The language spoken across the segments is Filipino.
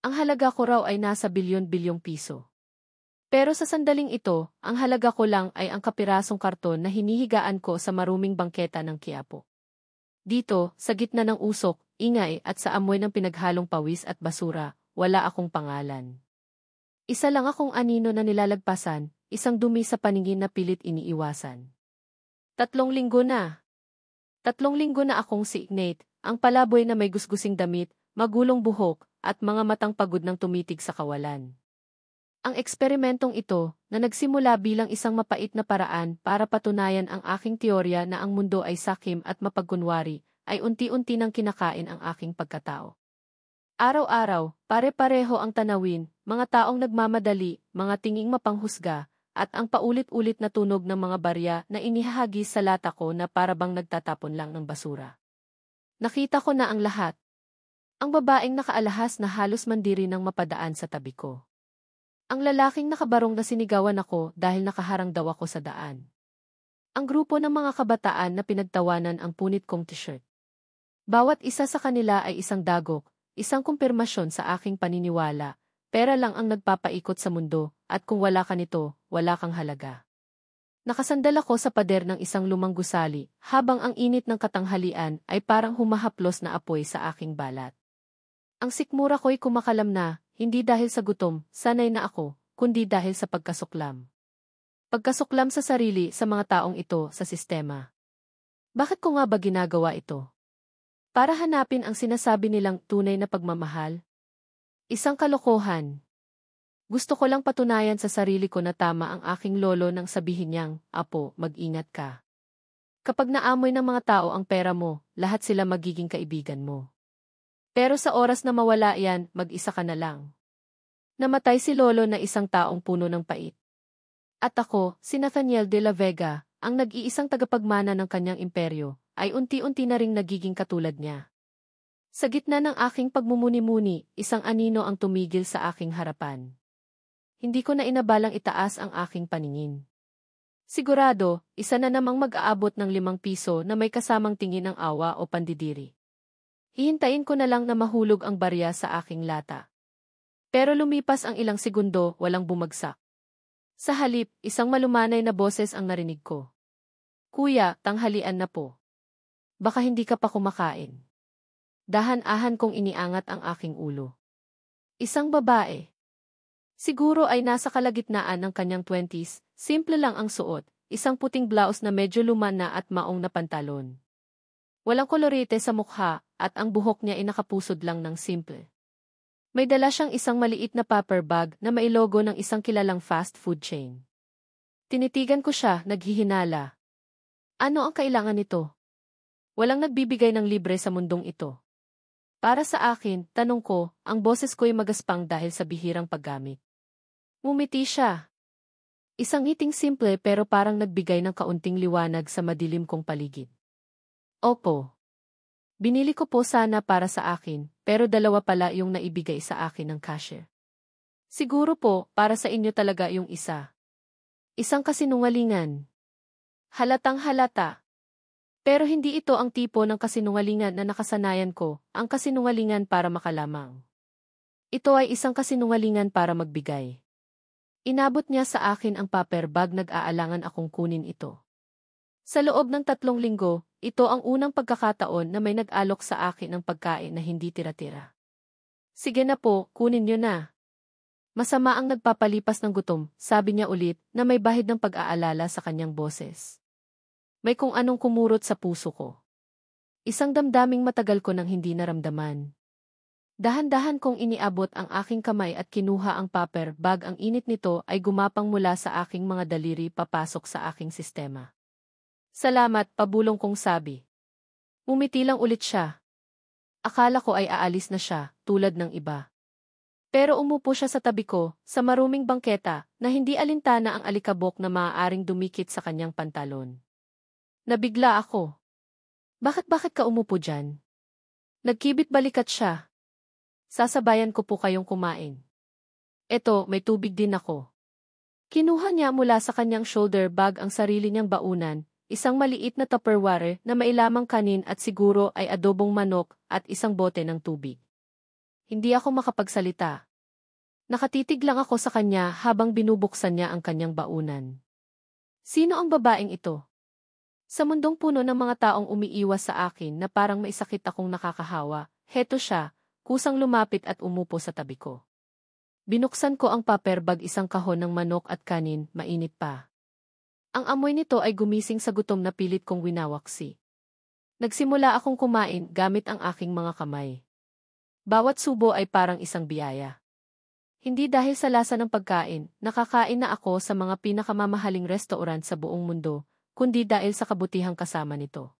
Ang halaga ko raw ay nasa bilyon-bilyong piso. Pero sa sandaling ito, ang halaga ko lang ay ang kapirasong karton na hinihigaan ko sa maruming bangketa ng Quiapo. Dito, sa gitna ng usok, ingay at sa amoy ng pinaghalong pawis at basura, wala akong pangalan. Isa lang akong anino na nilalagpasan, isang dumi sa paningin na pilit iniiwasan. 3 linggo na. 3 linggo na akong si Ignate, ang palaboy na may gusgusing damit, magulong buhok, at mga matang pagod ng tumitig sa kawalan. Ang eksperimentong ito, na nagsimula bilang isang mapait na paraan para patunayan ang aking teorya na ang mundo ay sakim at mapagkunwari, ay unti-unti nang kinakain ang aking pagkatao. Araw-araw, pare-pareho ang tanawin, mga taong nagmamadali, mga tinging mapanghusga, at ang paulit-ulit na tunog ng mga barya na inihahagis sa lata ko na parabang nagtatapon lang ng basura. Nakita ko na ang lahat. Ang babaeng nakaalahas na halos mandiri nang mapadaan sa tabi ko. Ang lalaking nakabarong na sinigawan ako dahil nakaharang daw ako sa daan. Ang grupo ng mga kabataan na pinagtawanan ang punit kong t-shirt. Bawat isa sa kanila ay isang dagok, isang kumpirmasyon sa aking paniniwala, pera lang ang nagpapaikot sa mundo, at kung wala ka nito, wala kang halaga. Nakasandal ako sa pader ng isang lumang gusali, habang ang init ng katanghalian ay parang humahaplos na apoy sa aking balat. Ang sikmura ko'y kumakalam na, hindi dahil sa gutom, sanay na ako, kundi dahil sa pagkasuklam. Pagkasuklam sa sarili sa mga taong ito sa sistema. Bakit ko nga ba ginagawa ito? Para hanapin ang sinasabi nilang tunay na pagmamahal? Isang kalokohan. Gusto ko lang patunayan sa sarili ko na tama ang aking lolo nang sabihin niyang, "Apo, mag-ingat ka. Kapag naamoy ng mga tao ang pera mo, lahat sila magiging kaibigan mo." Pero sa oras na mawala yan, mag-isa ka na lang. Namatay si lolo na isang taong puno ng pait. At ako, si Nathaniel de la Vega, ang nag-iisang tagapagmana ng kanyang imperyo, ay unti-unti na ring nagiging katulad niya. Sa gitna ng aking pagmumuni-muni, isang anino ang tumigil sa aking harapan. Hindi ko na inabalang itaas ang aking paningin. Sigurado, isa na namang mag-aabot ng 5 piso na may kasamang tingin ng awa o pandidiri. Hihintayin ko na lang na mahulog ang barya sa aking lata. Pero lumipas ang ilang segundo, walang bumagsak. Sa halip, isang malumanay na boses ang narinig ko. "Kuya, tanghalian na po. Baka hindi ka pa kumakain." Dahan-ahan kong iniangat ang aking ulo. Isang babae. Siguro ay nasa kalagitnaan ng kanyang 20s, simple lang ang suot, isang puting blouse na medyo luma na at maong na pantalon. Walang kolorite sa mukha, at ang buhok niya ay nakapusod lang ng simple. May dala siyang isang maliit na paper bag na may logo ng isang kilalang fast food chain. Tinitigan ko siya, naghihinala. Ano ang kailangan nito? Walang nagbibigay ng libre sa mundong ito. Para sa akin, tanong ko, ang boses ko'y magaspang dahil sa bihirang paggamit. Ngumiti siya. Isang ngiting simple pero parang nagbigay ng kaunting liwanag sa madilim kong paligid. Opo. Binili ko po sana para sa akin, pero 2 pala yung naibigay sa akin ng cashier. Siguro po, para sa inyo talaga yung isa. Isang kasinungalingan. Halatang halata. Pero hindi ito ang tipo ng kasinungalingan na nakasanayan ko, ang kasinungalingan para makalamang. Ito ay isang kasinungalingan para magbigay. Inabot niya sa akin ang paper bag, nag-aalangan akong kunin ito. Sa loob ng 3 linggo, ito ang unang pagkakataon na may nag-alok sa akin ng pagkain na hindi tira-tira. Sige na po, kunin niyo na. Masama ang nagpapalipas ng gutom, sabi niya ulit na may bahid ng pag-aalala sa kanyang boses. May kung anong kumurot sa puso ko. Isang damdaming matagal ko nang hindi naramdaman. Dahan-dahan kong iniabot ang aking kamay at kinuha ang paper bag. Ang init nito ay gumapang mula sa aking mga daliri papasok sa aking sistema. Salamat, pabulong kong sabi. Umiti lang ulit siya. Akala ko ay aalis na siya, tulad ng iba. Pero umupo siya sa tabi ko, sa maruming bangketa, na hindi alintana ang alikabok na maaaring dumikit sa kanyang pantalon. Nabigla ako. Bakit ka umupo dyan? Nagkibit balikat siya. Sasabayan ko po kayong kumain. Eto, may tubig din ako. Kinuha niya mula sa kanyang shoulder bag ang sarili niyang baunan, isang maliit na Tupperware na may lamang kanin at siguro ay adobong manok at isang bote ng tubig. Hindi ako makapagsalita. Nakatitig lang ako sa kanya habang binubuksan niya ang kanyang baunan. Sino ang babaeng ito? Sa mundong puno ng mga taong umiiwas sa akin na parang may sakit akong nakakahawa, heto siya, kusang lumapit at umupo sa tabi ko. Binuksan ko ang paper bag, isang kahon ng manok at kanin, mainit pa. Ang amoy nito ay gumising sa gutom na pilit kong winawaksi. Nagsimula akong kumain gamit ang aking mga kamay. Bawat subo ay parang isang biyaya. Hindi dahil sa lasa ng pagkain, nakakain na ako sa mga pinakamamahaling restaurant sa buong mundo, kundi dahil sa kabutihang kasama nito.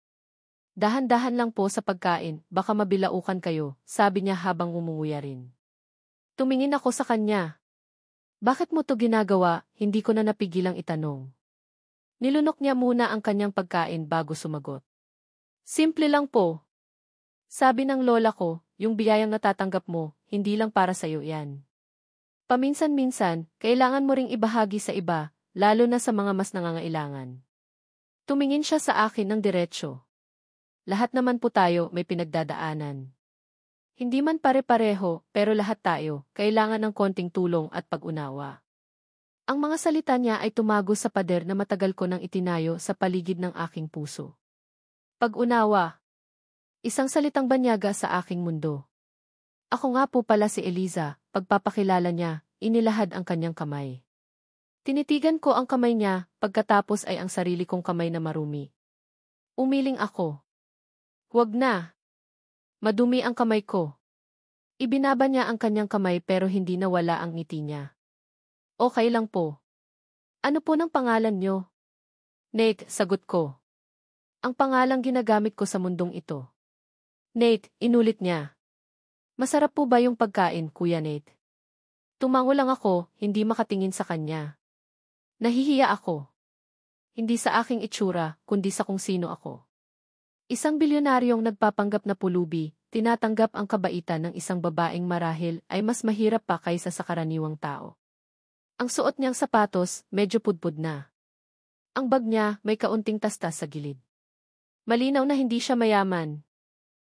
Dahan-dahan lang po sa pagkain, baka mabilaukan kayo, sabi niya habang umunguya rin. Tumingin ako sa kanya. Bakit mo to ginagawa? Hindi ko na napigilang itanong. Nilunok niya muna ang kanyang pagkain bago sumagot. Simple lang po. Sabi ng lola ko, yung biyayang natatanggap mo, hindi lang para sa'yo yan. Paminsan-minsan, kailangan mo ring ibahagi sa iba, lalo na sa mga mas nangangailangan. Tumingin siya sa akin ng diretsyo. Lahat naman po tayo may pinagdadaanan. Hindi man pare-pareho, pero lahat tayo, kailangan ng konting tulong at pag-unawa. Ang mga salita niya ay tumago sa pader na matagal ko nang itinayo sa paligid ng aking puso. Pag-unawa. Isang salitang banyaga sa aking mundo. Ako nga po pala si Eliza, pagpapakilala niya, inilahad ang kanyang kamay. Tinitigan ko ang kamay niya, pagkatapos ay ang sarili kong kamay na marumi. Umiling ako. Huwag na. Madumi ang kamay ko. Ibinaba niya ang kanyang kamay pero hindi nawala ang ngiti niya. Okay lang po. Ano po ng pangalan niyo? Nate, sagot ko. Ang pangalang ginagamit ko sa mundong ito. Nate, inulit niya. Masarap po ba yung pagkain, Kuya Nate? Tumango lang ako, hindi makatingin sa kanya. Nahihiya ako. Hindi sa aking itsura, kundi sa kung sino ako. Isang bilyonaryong nagpapanggap na pulubi, tinatanggap ang kabaitan ng isang babaeng marahil ay mas mahirap pa kaysa sa karaniwang tao. Ang suot niyang sapatos, medyo pudpud na. Ang bag niya, may kaunting tastas sa gilid. Malinaw na hindi siya mayaman.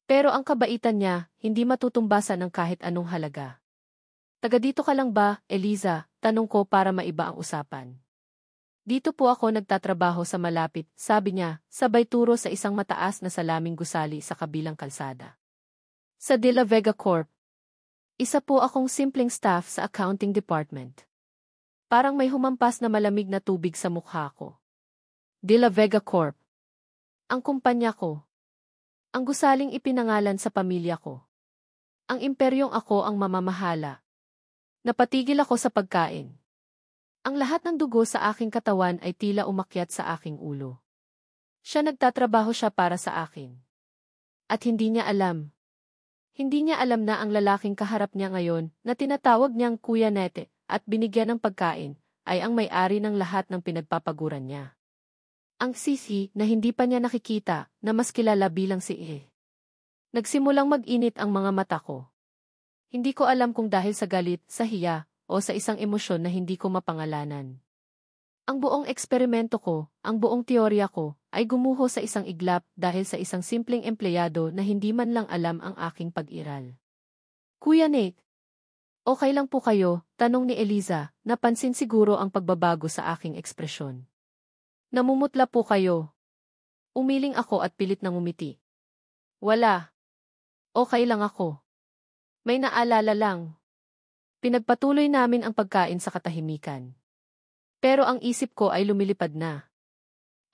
Pero ang kabaitan niya, hindi matutumbasan ng kahit anong halaga. Taga dito ka lang ba, Eliza? Tanong ko para maiba ang usapan. Dito po ako nagtatrabaho sa malapit, sabi niya, sabay turo sa isang mataas na salaming gusali sa kabilang kalsada. Sa De La Vega Corp. Isa po akong simpleng staff sa accounting department. Parang may humampas na malamig na tubig sa mukha ko. De La Vega Corp. Ang kumpanya ko. Ang gusaling ipinangalan sa pamilya ko. Ang imperyong ako ang mamamahala. Napatigil ako sa pagkain. Ang lahat ng dugo sa aking katawan ay tila umakyat sa aking ulo. Nagtatrabaho siya para sa akin. At hindi niya alam. Hindi niya alam na ang lalaking kaharap niya ngayon, na tinatawag niyang Kuya Nate, at binigyan ng pagkain, ay ang may-ari ng lahat ng pinagpapaguran niya. Ang sisi na hindi pa niya nakikita, na mas kilala bilang si E. Nagsimulang mag-init ang mga mata ko. Hindi ko alam kung dahil sa galit, sa hiya, o sa isang emosyon na hindi ko mapangalanan. Ang buong eksperimento ko, ang buong teorya ko, ay gumuho sa isang iglap dahil sa isang simpleng empleyado na hindi man lang alam ang aking pag-iral. Kuya Nate, okay lang po kayo? Tanong ni Eliza, napansin siguro ang pagbabago sa aking ekspresyon. Namumutla po kayo. Umiling ako at pilit nang umiti. Wala. Okay lang ako. May naalala lang. Pinagpatuloy namin ang pagkain sa katahimikan. Pero ang isip ko ay lumilipad na.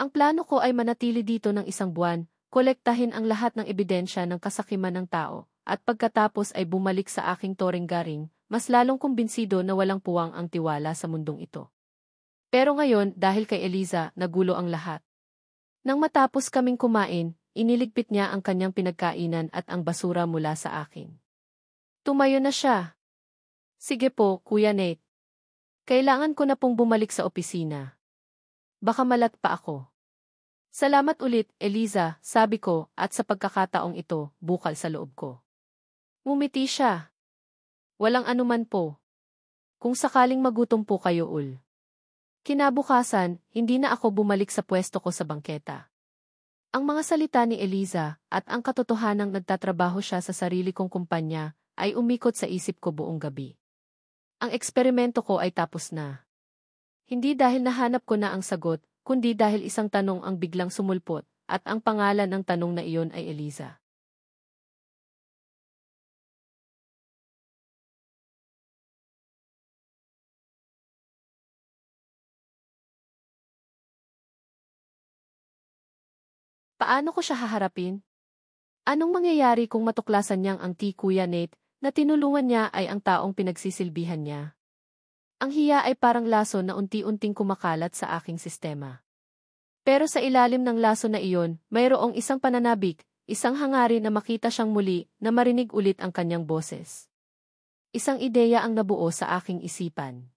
Ang plano ko ay manatili dito ng isang buwan, kolektahin ang lahat ng ebidensya ng kasakiman ng tao, at pagkatapos ay bumalik sa aking toring-garing, mas lalong kumbinsido na walang puwang ang tiwala sa mundong ito. Pero ngayon, dahil kay Eliza, nagulo ang lahat. Nang matapos kaming kumain, iniligpit niya ang kanyang pinagkainan at ang basura mula sa akin. Tumayo na siya. Sige po, Kuya Nate. Kailangan ko na pong bumalik sa opisina. Baka malat pa ako. Salamat ulit, Eliza, sabi ko, at sa pagkakataong ito, bukal sa loob ko. Ngumiti siya. Walang anuman po. Kung sakaling magutom po kayo Kinabukasan, hindi na ako bumalik sa pwesto ko sa bangketa. Ang mga salita ni Eliza, at ang katotohanang nagtatrabaho siya sa sarili kong kumpanya, ay umikot sa isip ko buong gabi. Ang eksperimento ko ay tapos na. Hindi dahil nahanap ko na ang sagot, kundi dahil isang tanong ang biglang sumulpot, at ang pangalan ng tanong na iyon ay Eliza. Paano ko siya haharapin? Anong mangyayari kung matuklasan niyang ang Kuya Nate na tinulungan niya ay ang taong pinagsisilbihan niya? Ang hiya ay parang laso na unti-unting kumakalat sa aking sistema. Pero sa ilalim ng laso na iyon, mayroong isang pananabik, isang hangarin na makita siyang muli, na marinig ulit ang kanyang boses. Isang ideya ang nabuo sa aking isipan.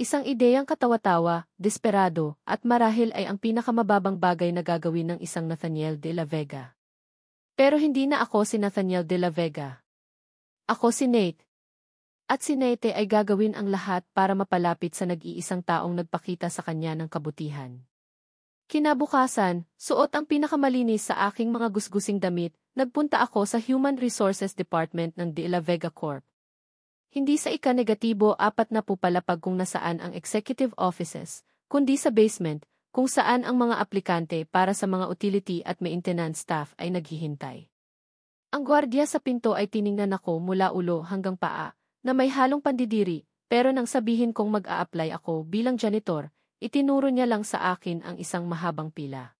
Isang ideyang katawa-tawa, desperado, at marahil ay ang pinakamababang bagay na gagawin ng isang Nathaniel de la Vega. Pero hindi na ako si Nathaniel de la Vega. Ako si Nate. At si Nate ay gagawin ang lahat para mapalapit sa nag-iisang taong nagpakita sa kanya ng kabutihan. Kinabukasan, suot ang pinakamalinis sa aking mga gusgusing damit, nagpunta ako sa Human Resources Department ng De La Vega Corp. Hindi sa ika-negatibo 40 palapag kung nasaan ang executive offices, kundi sa basement, kung saan ang mga aplikante para sa mga utility at maintenance staff ay naghihintay. Ang gwardiya sa pinto ay tiningnan ako mula ulo hanggang paa, na may halong pandidiri, pero nang sabihin kong mag-a-apply ako bilang janitor, itinuro niya lang sa akin ang isang mahabang pila.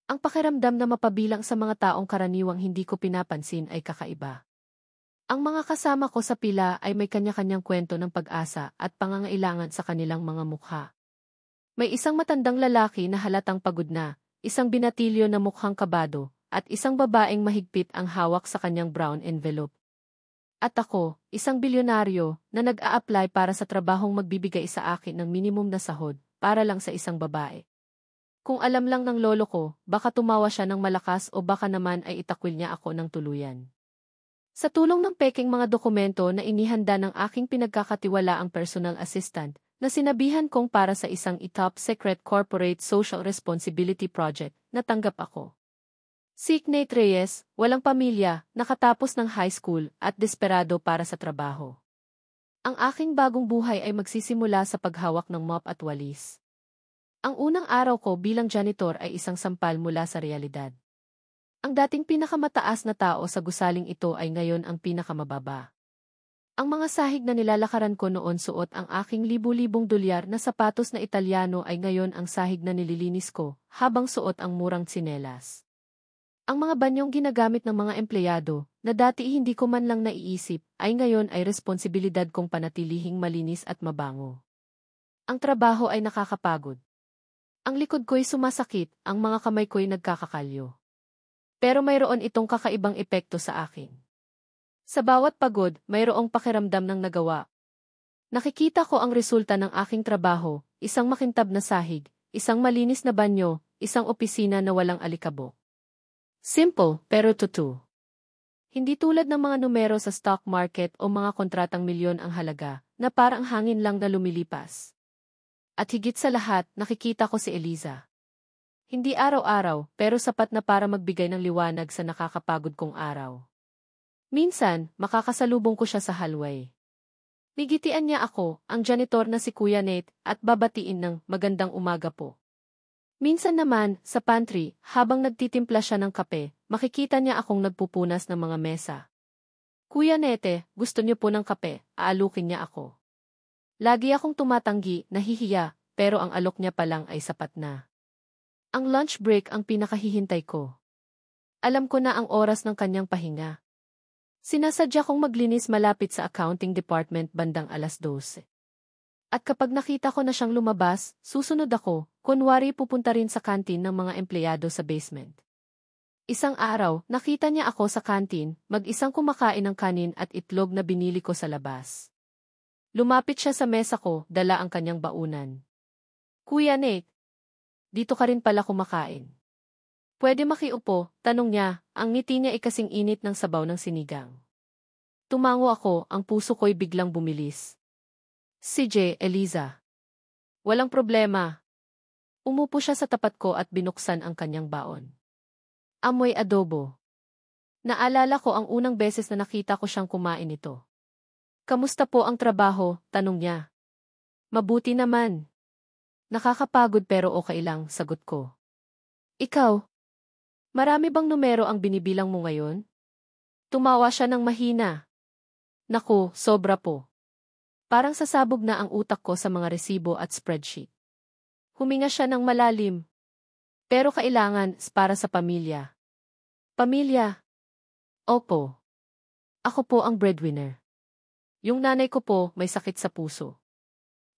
Ang pakiramdam na mapabilang sa mga taong karaniwang hindi ko pinapansin ay kakaiba. Ang mga kasama ko sa pila ay may kanya-kanyang kwento ng pag-asa at pangangailangan sa kanilang mga mukha. May isang matandang lalaki na halatang pagod na, isang binatilyo na mukhang kabado, at isang babaeng mahigpit ang hawak sa kanyang brown envelope. At ako, isang bilyonaryo, na nag-a-apply para sa trabahong magbibigay sa akin ng minimum na sahod, para lang sa isang babae. Kung alam lang ng lolo ko, baka tumawa siya ng malakas o baka naman ay itakwil niya ako ng tuluyan. Sa tulong ng peking mga dokumento na inihanda ng aking pinagkakatiwalaang personal assistant, na sinabihan kong para sa isang top secret corporate social responsibility project, natanggap ako. Si Nate Reyes, walang pamilya, nakatapos ng high school at desperado para sa trabaho. Ang aking bagong buhay ay magsisimula sa paghawak ng mop at walis. Ang unang araw ko bilang janitor ay isang sampal mula sa realidad. Ang dating pinakamataas na tao sa gusaling ito ay ngayon ang pinakamababa. Ang mga sahig na nilalakaran ko noon suot ang aking libu-libong dolyar na sapatos na Italyano ay ngayon ang sahig na nililinis ko, habang suot ang murang tsinelas. Ang mga banyong ginagamit ng mga empleyado, na dati hindi ko man lang naiisip, ay ngayon ay responsibilidad kong panatilihing malinis at mabango. Ang trabaho ay nakakapagod. Ang likod ko'y sumasakit, ang mga kamay ko'y nagkakakalyo. Pero mayroon itong kakaibang epekto sa akin. Sa bawat pagod, mayroong pakiramdam ng nagawa. Nakikita ko ang resulta ng aking trabaho, isang makintab na sahig, isang malinis na banyo, isang opisina na walang alikabok. Simple, pero totoo. Hindi tulad ng mga numero sa stock market o mga kontratang milyon ang halaga, na parang hangin lang na lumilipas. At higit sa lahat, nakikita ko si Eliza. Hindi araw-araw, pero sapat na para magbigay ng liwanag sa nakakapagod kong araw. Minsan, makakasalubong ko siya sa hallway. Nigitian niya ako, ang janitor na si Kuya Nate, at babatiin ng magandang umaga po. Minsan naman, sa pantry, habang nagtitimpla siya ng kape, makikita niya akong nagpupunas ng mga mesa. Kuya Nete, gusto niyo po ng kape, aalukin niya ako. Lagi akong tumatanggi, nahihiya, pero ang alok niya palang ay sapat na. Ang lunch break ang pinakahihintay ko. Alam ko na ang oras ng kanyang pahinga. Sinasadya kong maglinis malapit sa accounting department bandang 12:00. At kapag nakita ko na siyang lumabas, susunod ako, kunwari pupunta rin sa kantin ng mga empleyado sa basement. Isang araw, nakita niya ako sa kantin, mag-isang kumakain ng kanin at itlog na binili ko sa labas. Lumapit siya sa mesa ko, dala ang kanyang baunan. Kuya Nate, dito ka rin pala kumakain. Pwede makiupo, tanong niya, ang ngiti niya ay kasing init ng sabaw ng sinigang. Tumango ako, ang puso ko'y biglang bumilis. CJ, Eliza. Walang problema. Umupo siya sa tapat ko at binuksan ang kanyang baon. Amoy adobo. Naalala ko ang unang beses na nakita ko siyang kumain nito. Kamusta po ang trabaho? Tanong niya. Mabuti naman. Nakakapagod pero okay lang, sagot ko. Ikaw? Marami bang numero ang binibilang mo ngayon? Tumawa siya ng mahina. Naku, sobra po. Parang sasabog na ang utak ko sa mga resibo at spreadsheet. Huminga siya ng malalim. Pero kailangan para sa pamilya. Pamilya? Opo. Ako po ang breadwinner. Yung nanay ko po may sakit sa puso.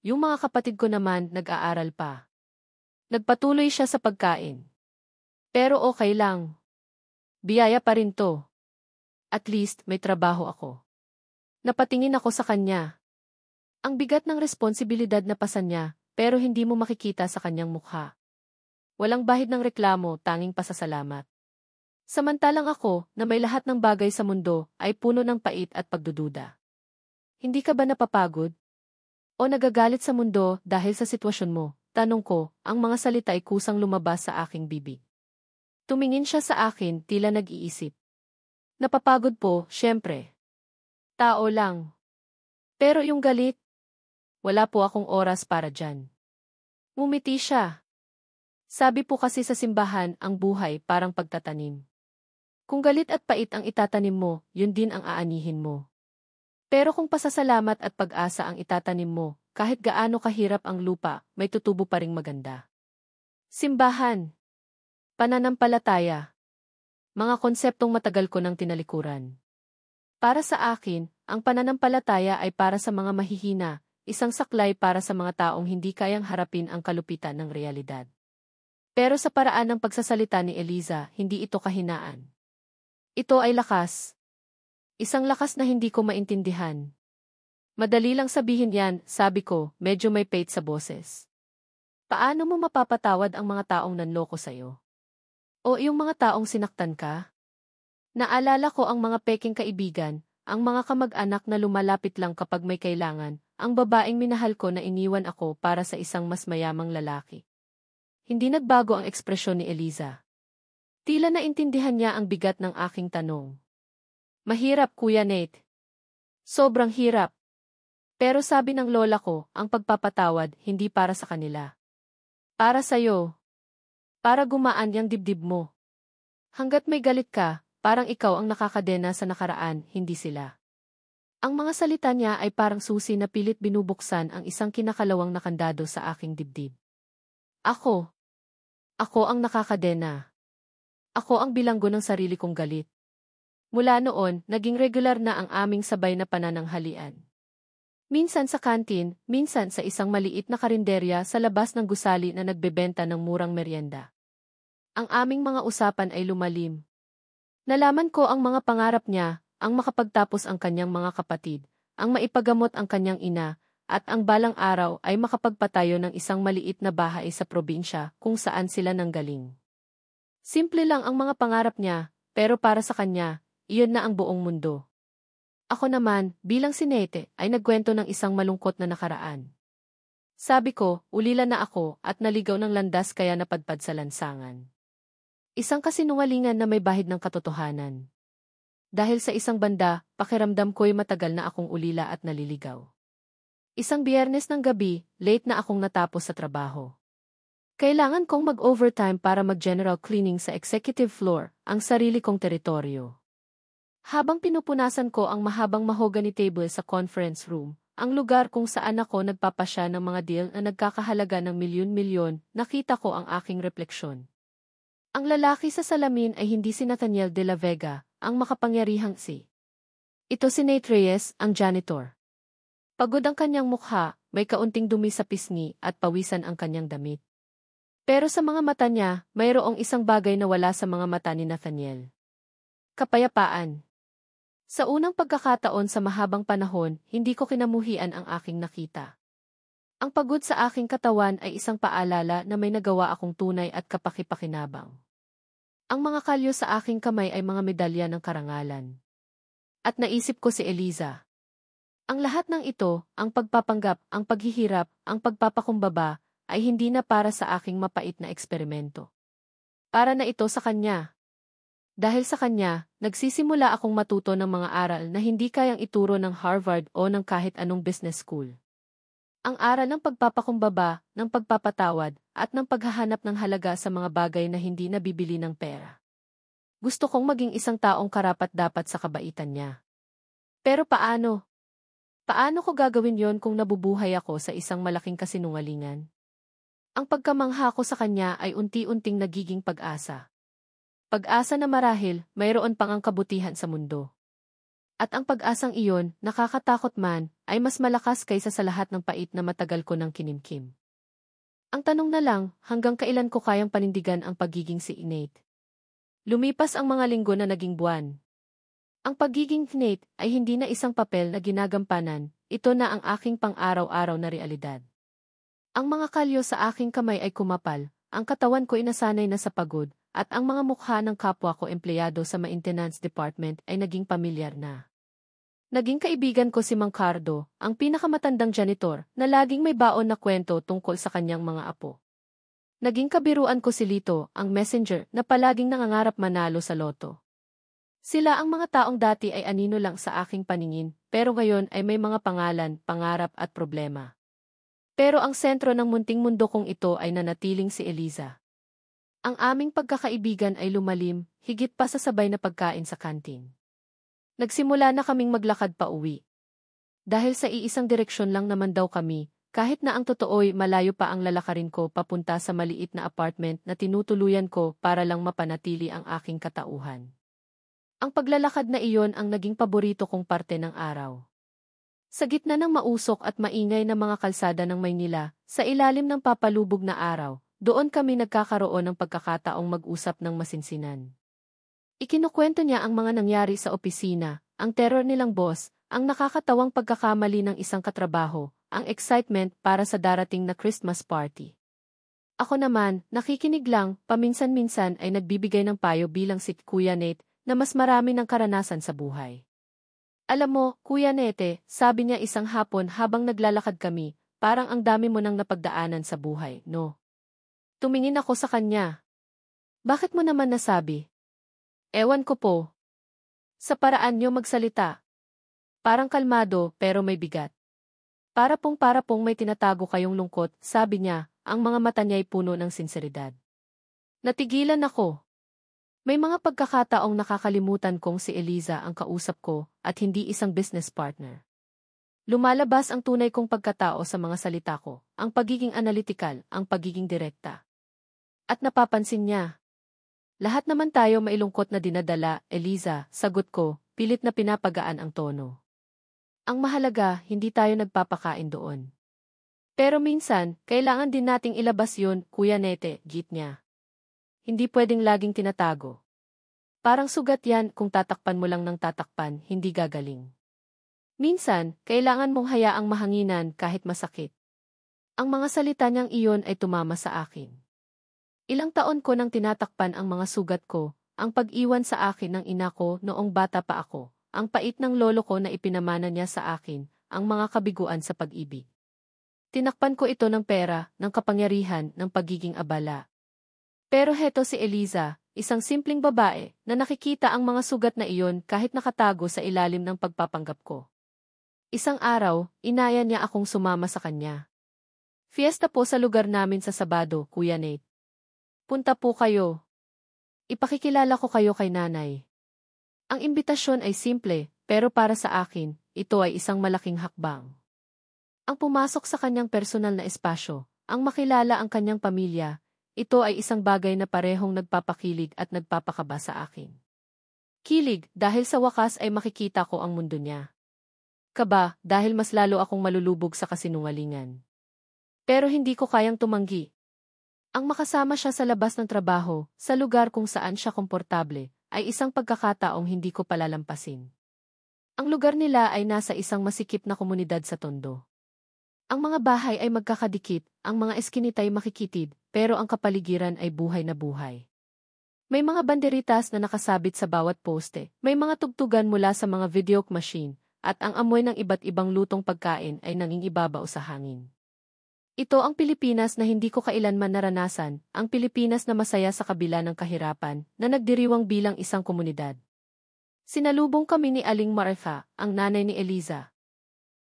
Yung mga kapatid ko naman nag-aaral pa. Nagpatuloy siya sa pagkain. Pero okay lang. Biyaya pa rin to. At least may trabaho ako. Napatingin ako sa kanya. Ang bigat ng responsibilidad na pasan niya, pero hindi mo makikita sa kanyang mukha. Walang bahid ng reklamo, tanging pasasalamat. Samantalang ako, na may lahat ng bagay sa mundo, ay puno ng pait at pagdududa. Hindi ka ba napapagod? O nagagalit sa mundo dahil sa sitwasyon mo? Tanong ko, ang mga salita ay kusang lumabas sa aking bibig. Tumingin siya sa akin, tila nag-iisip. Napapagod po, syempre. Tao lang. Pero yung galit, wala po akong oras para dyan. Ngumiti siya. Sabi po kasi sa simbahan, ang buhay parang pagtatanim. Kung galit at pait ang itatanim mo, yun din ang aanihin mo. Pero kung pasasalamat at pag-asa ang itatanim mo, kahit gaano kahirap ang lupa, may tutubo pa ring maganda. Simbahan. Pananampalataya. Mga konseptong matagal ko nang tinalikuran. Para sa akin, ang pananampalataya ay para sa mga mahihina, isang saklay para sa mga taong hindi kayang harapin ang kalupitan ng realidad. Pero sa paraan ng pagsasalita ni Eliza, hindi ito kahinaan. Ito ay lakas. Isang lakas na hindi ko maintindihan. Madali lang sabihin yan, sabi ko, medyo may pait sa boses. Paano mo mapapatawad ang mga taong nanloko sa'yo? O yung mga taong sinaktan ka? Naalala ko ang mga peking kaibigan, ang mga kamag-anak na lumalapit lang kapag may kailangan, ang babaeng minahal ko na iniwan ako para sa isang mas mayamang lalaki. Hindi nagbago ang ekspresyon ni Eliza. Tila naintindihan niya ang bigat ng aking tanong. Mahirap, Kuya Nate. Sobrang hirap. Pero sabi ng lola ko, ang pagpapatawad hindi para sa kanila. Para sa'yo. Para gumaan yung dibdib mo. Hanggat may galit ka, parang ikaw ang nakakadena sa nakaraan, hindi sila. Ang mga salita niya ay parang susi na pilit binubuksan ang isang kinakalawang na kandado sa aking dibdib. Ako. Ako ang nakakadena. Ako ang bilanggo ng sarili kong galit. Mula noon, naging regular na ang aming sabay na panananghalian. Minsan sa kantin, minsan sa isang maliit na karinderya sa labas ng gusali na nagbebenta ng murang merienda. Ang aming mga usapan ay lumalim. Nalaman ko ang mga pangarap niya, ang makapagtapos ang kanyang mga kapatid, ang maipagamot ang kanyang ina, at ang balang araw ay makapagpatayo ng isang maliit na bahay sa probinsya kung saan sila nanggaling. Simple lang ang mga pangarap niya, pero para sa kanya, iyon na ang buong mundo. Ako naman, bilang si Nate, ay nagkwento ng isang malungkot na nakaraan. Sabi ko, ulila na ako at naligaw ng landas kaya napadpad sa lansangan. Isang kasinungalingan na may bahid ng katotohanan. Dahil sa isang banda, pakiramdam ko'y matagal na akong ulila at naliligaw. Isang Biyernes ng gabi, late na akong natapos sa trabaho. Kailangan kong mag-overtime para mag-general cleaning sa executive floor, ang sarili kong teritoryo. Habang pinupunasan ko ang mahabang mahogany table sa conference room, ang lugar kung saan ako nagpapasya ng mga deal na nagkakahalaga ng milyon-milyon, nakita ko ang aking refleksyon. Ang lalaki sa salamin ay hindi si Nathaniel de la Vega, ang makapangyarihang si. Ito si Nate Reyes, ang janitor. Pagod ang kanyang mukha, may kaunting dumi sa pisngi at pawisan ang kanyang damit. Pero sa mga mata niya, mayroong isang bagay na wala sa mga mata ni Nathaniel. Kapayapaan. Sa unang pagkakataon sa mahabang panahon, hindi ko kinamuhian ang aking nakita. Ang pagod sa aking katawan ay isang paalala na may nagawa akong tunay at kapaki-pakinabang. Ang mga kalyo sa aking kamay ay mga medalya ng karangalan. At naisip ko si Eliza. Ang lahat ng ito, ang pagpapanggap, ang paghihirap, ang pagpapakumbaba, ay hindi na para sa aking mapait na eksperimento. Para na ito sa kanya. Dahil sa kanya, nagsisimula akong matuto ng mga aral na hindi kayang ituro ng Harvard o ng kahit anong business school. Ang aral ng pagpapakumbaba, ng pagpapatawad, at ng paghahanap ng halaga sa mga bagay na hindi nabibili ng pera. Gusto kong maging isang taong karapat-dapat sa kabaitan niya. Pero paano? Paano ko gagawin yon kung nabubuhay ako sa isang malaking kasinungalingan? Ang pagkamangha ko sa kanya ay unti-unting nagiging pag-asa. Pag-asa na marahil, mayroon pang ang kabutihan sa mundo. At ang pag-asang iyon, nakakatakot man, ay mas malakas kaysa sa lahat ng pait na matagal ko ng kinimkim. Ang tanong na lang, hanggang kailan ko kayang panindigan ang pagiging si Nate? Lumipas ang mga linggo na naging buwan. Ang pagiging Nate ay hindi na isang papel na ginagampanan, ito na ang aking pang-araw-araw na realidad. Ang mga kalyo sa aking kamay ay kumapal, ang katawan ko inasanay na sa pagod, at ang mga mukha ng kapwa ko empleyado sa maintenance department ay naging pamilyar na. Naging kaibigan ko si Mang Cardo, ang pinakamatandang janitor, na laging may baon na kwento tungkol sa kanyang mga apo. Naging kabiruan ko si Lito, ang messenger, na palaging nangangarap manalo sa loto. Sila ang mga taong dati ay anino lang sa aking paningin, pero ngayon ay may mga pangalan, pangarap at problema. Pero ang sentro ng munting mundo kong ito ay nanatiling si Eliza. Ang aming pagkakaibigan ay lumalim, higit pa sa sabay na pagkain sa kantin. Nagsimula na kaming maglakad pa uwi. Dahil sa iisang direksyon lang naman daw kami, kahit na ang totoo'y malayo pa ang lalakarin ko papunta sa maliit na apartment na tinutuluyan ko para lang mapanatili ang aking katauhan. Ang paglalakad na iyon ang naging paborito kong parte ng araw. Sa gitna ng mausok at maingay na mga kalsada ng Maynila, sa ilalim ng papalubog na araw, doon kami nagkakaroon ng pagkakataong mag-usap ng masinsinan. Ikinukwento niya ang mga nangyari sa opisina, ang terror nilang boss, ang nakakatawang pagkakamali ng isang katrabaho, ang excitement para sa darating na Christmas party. Ako naman, nakikinig lang, paminsan-minsan ay nagbibigay ng payo bilang si Kuya Nate na mas marami ng karanasan sa buhay. Alam mo, Kuya Nete, sabi niya isang hapon habang naglalakad kami, parang ang dami mo nang napagdaanan sa buhay, no? Tumingin ako sa kanya. Bakit mo naman nasabi? Ewan ko po. Sa paraan niyo magsalita. Parang kalmado pero may bigat. Para pong may tinatago kayong lungkot, sabi niya, ang mga mata niya'y puno ng sinseridad. Natigilan ako. May mga pagkakataong nakakalimutan kong si Eliza ang kausap ko at hindi isang business partner. Lumalabas ang tunay kong pagkatao sa mga salita ko, ang pagiging analytical, ang pagiging direkta. At napapansin niya. Lahat naman tayo mailungkot na dinadala, Eliza, sagot ko, pilit na pinapagaan ang tono. Ang mahalaga, hindi tayo nagpapakain doon. Pero minsan, kailangan din nating ilabas yun, Kuya Nete, git niya. Hindi pwedeng laging tinatago. Parang sugat yan kung tatakpan mo lang ng tatakpan, hindi gagaling. Minsan, kailangan mong hayaang mahanginan kahit masakit. Ang mga salita niyang iyon ay tumama sa akin. Ilang taon ko nang tinatakpan ang mga sugat ko, ang pag-iwan sa akin ng ina ko noong bata pa ako, ang pait ng lolo ko na ipinamana niya sa akin, ang mga kabiguan sa pag-ibig. Tinakpan ko ito ng pera, ng kapangyarihan, ng pagiging abala. Pero heto si Eliza, isang simpleng babae, na nakikita ang mga sugat na iyon kahit nakatago sa ilalim ng pagpapanggap ko. Isang araw, inaya niya akong sumama sa kanya. Fiesta po sa lugar namin sa Sabado, Kuya Nate. Punta po kayo. Ipakikilala ko kayo kay nanay. Ang imbitasyon ay simple, pero para sa akin, ito ay isang malaking hakbang. Ang pumasok sa kanyang personal na espasyo, ang makilala ang kanyang pamilya, ito ay isang bagay na parehong nagpapakilig at nagpapakaba sa akin. Kilig, dahil sa wakas ay makikita ko ang mundo niya. Kaba, dahil mas lalo akong malulubog sa kasinungalingan. Pero hindi ko kayang tumanggi. Ang makasama siya sa labas ng trabaho, sa lugar kung saan siya komportable, ay isang pagkakataong hindi ko palalampasin. Ang lugar nila ay nasa isang masikip na komunidad sa Tondo. Ang mga bahay ay magkakadikit, ang mga eskinita ay makikitid, pero ang kapaligiran ay buhay na buhay. May mga banderitas na nakasabit sa bawat poste, may mga tugtugan mula sa mga video machine, at ang amoy ng iba't ibang lutong pagkain ay nangingibabaw sa hangin. Ito ang Pilipinas na hindi ko kailanman naranasan, ang Pilipinas na masaya sa kabila ng kahirapan, na nagdiriwang bilang isang komunidad. Sinalubong kami ni Aling Martha, ang nanay ni Eliza.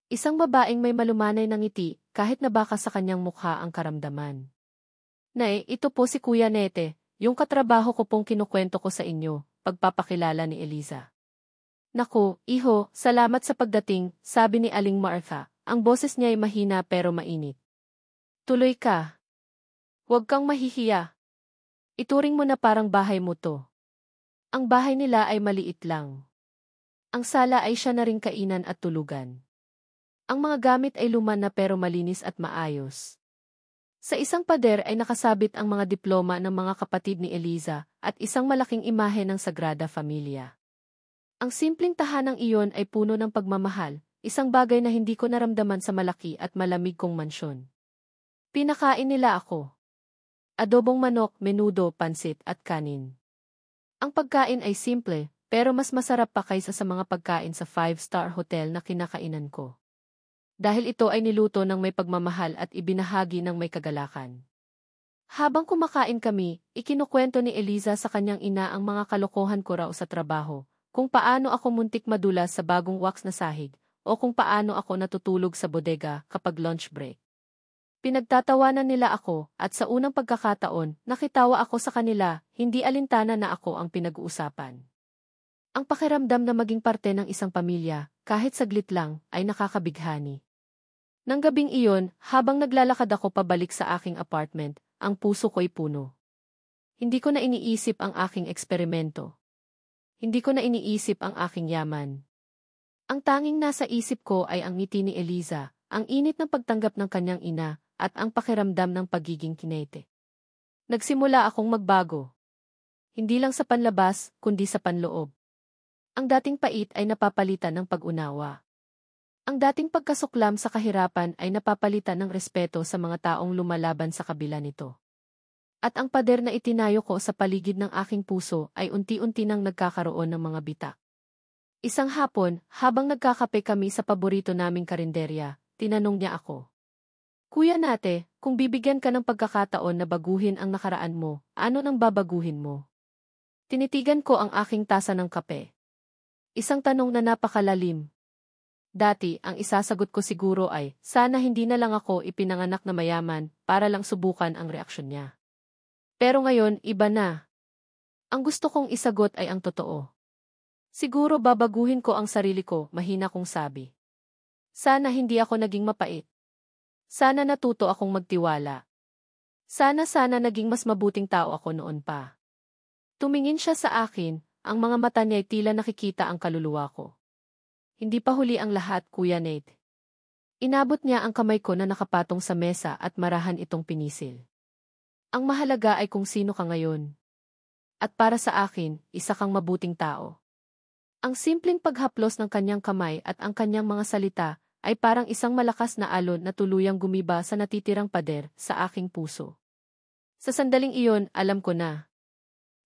Isang babaeng may malumanay na ngiti, kahit na baka sa kanyang mukha ang karamdaman. Nay, ito po si Kuya Nete, yung katrabaho ko pong kinukwento ko sa inyo, pagpapakilala ni Eliza. Naku, iho, salamat sa pagdating, sabi ni Aling Martha, ang boses niya ay mahina pero mainit. Tuloy ka. Huwag kang mahihiya. Ituring mo na parang bahay mo to. Ang bahay nila ay maliit lang. Ang sala ay siya na ring kainan at tulugan. Ang mga gamit ay luma na pero malinis at maayos. Sa isang pader ay nakasabit ang mga diploma ng mga kapatid ni Eliza at isang malaking imahe ng Sagrada Familia. Ang simpleng tahanang iyon ay puno ng pagmamahal, isang bagay na hindi ko naramdaman sa malaki at malamig kong mansyon. Pinakain nila ako. Adobong manok, menudo, pansit at kanin. Ang pagkain ay simple, pero mas masarap pa kaysa sa mga pagkain sa 5-star hotel na kinakainan ko. Dahil ito ay niluto ng may pagmamahal at ibinahagi ng may kagalakan. Habang kumakain kami, ikinukwento ni Eliza sa kanyang ina ang mga kalokohan ko raw sa trabaho, kung paano ako muntik madulas sa bagong wax na sahig, o kung paano ako natutulog sa bodega kapag lunch break. Pinagtatawanan nila ako, at sa unang pagkakataon, nakitawa ako sa kanila, hindi alintana na ako ang pinag-uusapan. Ang pakiramdam na maging parte ng isang pamilya, kahit saglit lang, ay nakakabighani. Nang gabing iyon, habang naglalakad ako pabalik sa aking apartment, ang puso ko'y puno. Hindi ko na iniisip ang aking eksperimento. Hindi ko na iniisip ang aking yaman. Ang tanging nasa isip ko ay ang ngiti ni Eliza, ang init ng pagtanggap ng kanyang ina, at ang pakiramdam ng pagiging kinete. Nagsimula akong magbago. Hindi lang sa panlabas, kundi sa panloob. Ang dating pait ay napapalitan ng pag-unawa. Ang dating pagkasuklam sa kahirapan ay napapalitan ng respeto sa mga taong lumalaban sa kabila nito. At ang pader na itinayo ko sa paligid ng aking puso ay unti-unti nang nagkakaroon ng mga bitak. Isang hapon, habang nagkakape kami sa paborito naming karinderya, tinanong niya ako. Kuya Nate, kung bibigyan ka ng pagkakataon na baguhin ang nakaraan mo, ano nang babaguhin mo? Tinitigan ko ang aking tasa ng kape. Isang tanong na napakalalim. Dati, ang isasagot ko siguro ay, sana hindi na lang ako ipinanganak na mayaman para lang subukan ang reaksyon niya. Pero ngayon, iba na. Ang gusto kong isagot ay ang totoo. Siguro babaguhin ko ang sarili ko, mahina kong sabi. Sana hindi ako naging mapait. Sana natuto akong magtiwala. Sana naging mas mabuting tao ako noon pa. Tumingin siya sa akin, ang mga mata niya ay tila nakikita ang kaluluwa ko. Hindi pa huli ang lahat, Kuya Nate. Inabot niya ang kamay ko na nakapatong sa mesa at marahan itong pinisil. Ang mahalaga ay kung sino ka ngayon. At para sa akin, isa kang mabuting tao. Ang simpleng paghaplos ng kanyang kamay at ang kanyang mga salita ay parang isang malakas na alon na tuluyang gumiba sa natitirang pader sa aking puso. Sa sandaling iyon, alam ko na.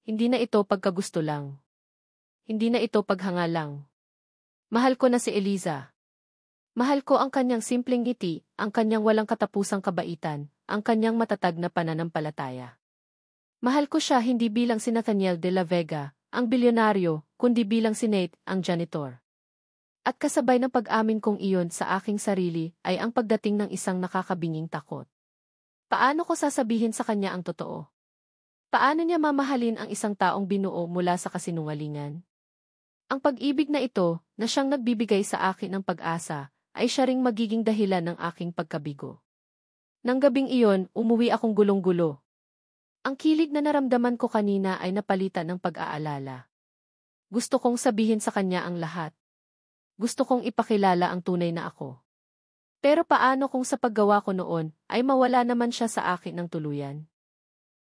Hindi na ito pagkagusto lang. Hindi na ito paghanga lang. Mahal ko na si Eliza. Mahal ko ang kanyang simpleng ngiti, ang kanyang walang katapusang kabaitan, ang kanyang matatag na pananampalataya. Mahal ko siya hindi bilang si Nathaniel de la Vega, ang bilyonaryo, kundi bilang si Nate, ang janitor. At kasabay ng pag-amin kong iyon sa aking sarili ay ang pagdating ng isang nakakabinging takot. Paano ko sasabihin sa kanya ang totoo? Paano niya mamahalin ang isang taong binuo mula sa kasinungalingan? Ang pag-ibig na ito, na siyang nagbibigay sa akin ng pag-asa, ay siya ring magiging dahilan ng aking pagkabigo. Nang gabing iyon, umuwi akong gulong-gulo. Ang kilig na naramdaman ko kanina ay napalitan ng pag-aalala. Gusto kong sabihin sa kanya ang lahat. Gusto kong ipakilala ang tunay na ako. Pero paano kung sa paggawa ko noon, ay mawala naman siya sa akin ng tuluyan?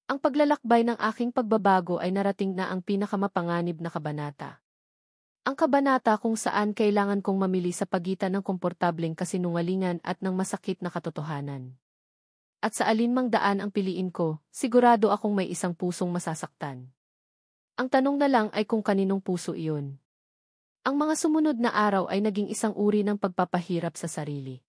Ang paglalakbay ng aking pagbabago ay narating na ang pinakamapanganib na kabanata. Ang kabanata kung saan kailangan kong mamili sa pagitan ng komportableng kasinungalingan at ng masakit na katotohanan. At sa alinmang daan ang piliin ko, sigurado akong may isang pusong masasaktan. Ang tanong na lang ay kung kaninong puso iyon. Ang mga sumunod na araw ay naging isang uri ng pagpapahirap sa sarili.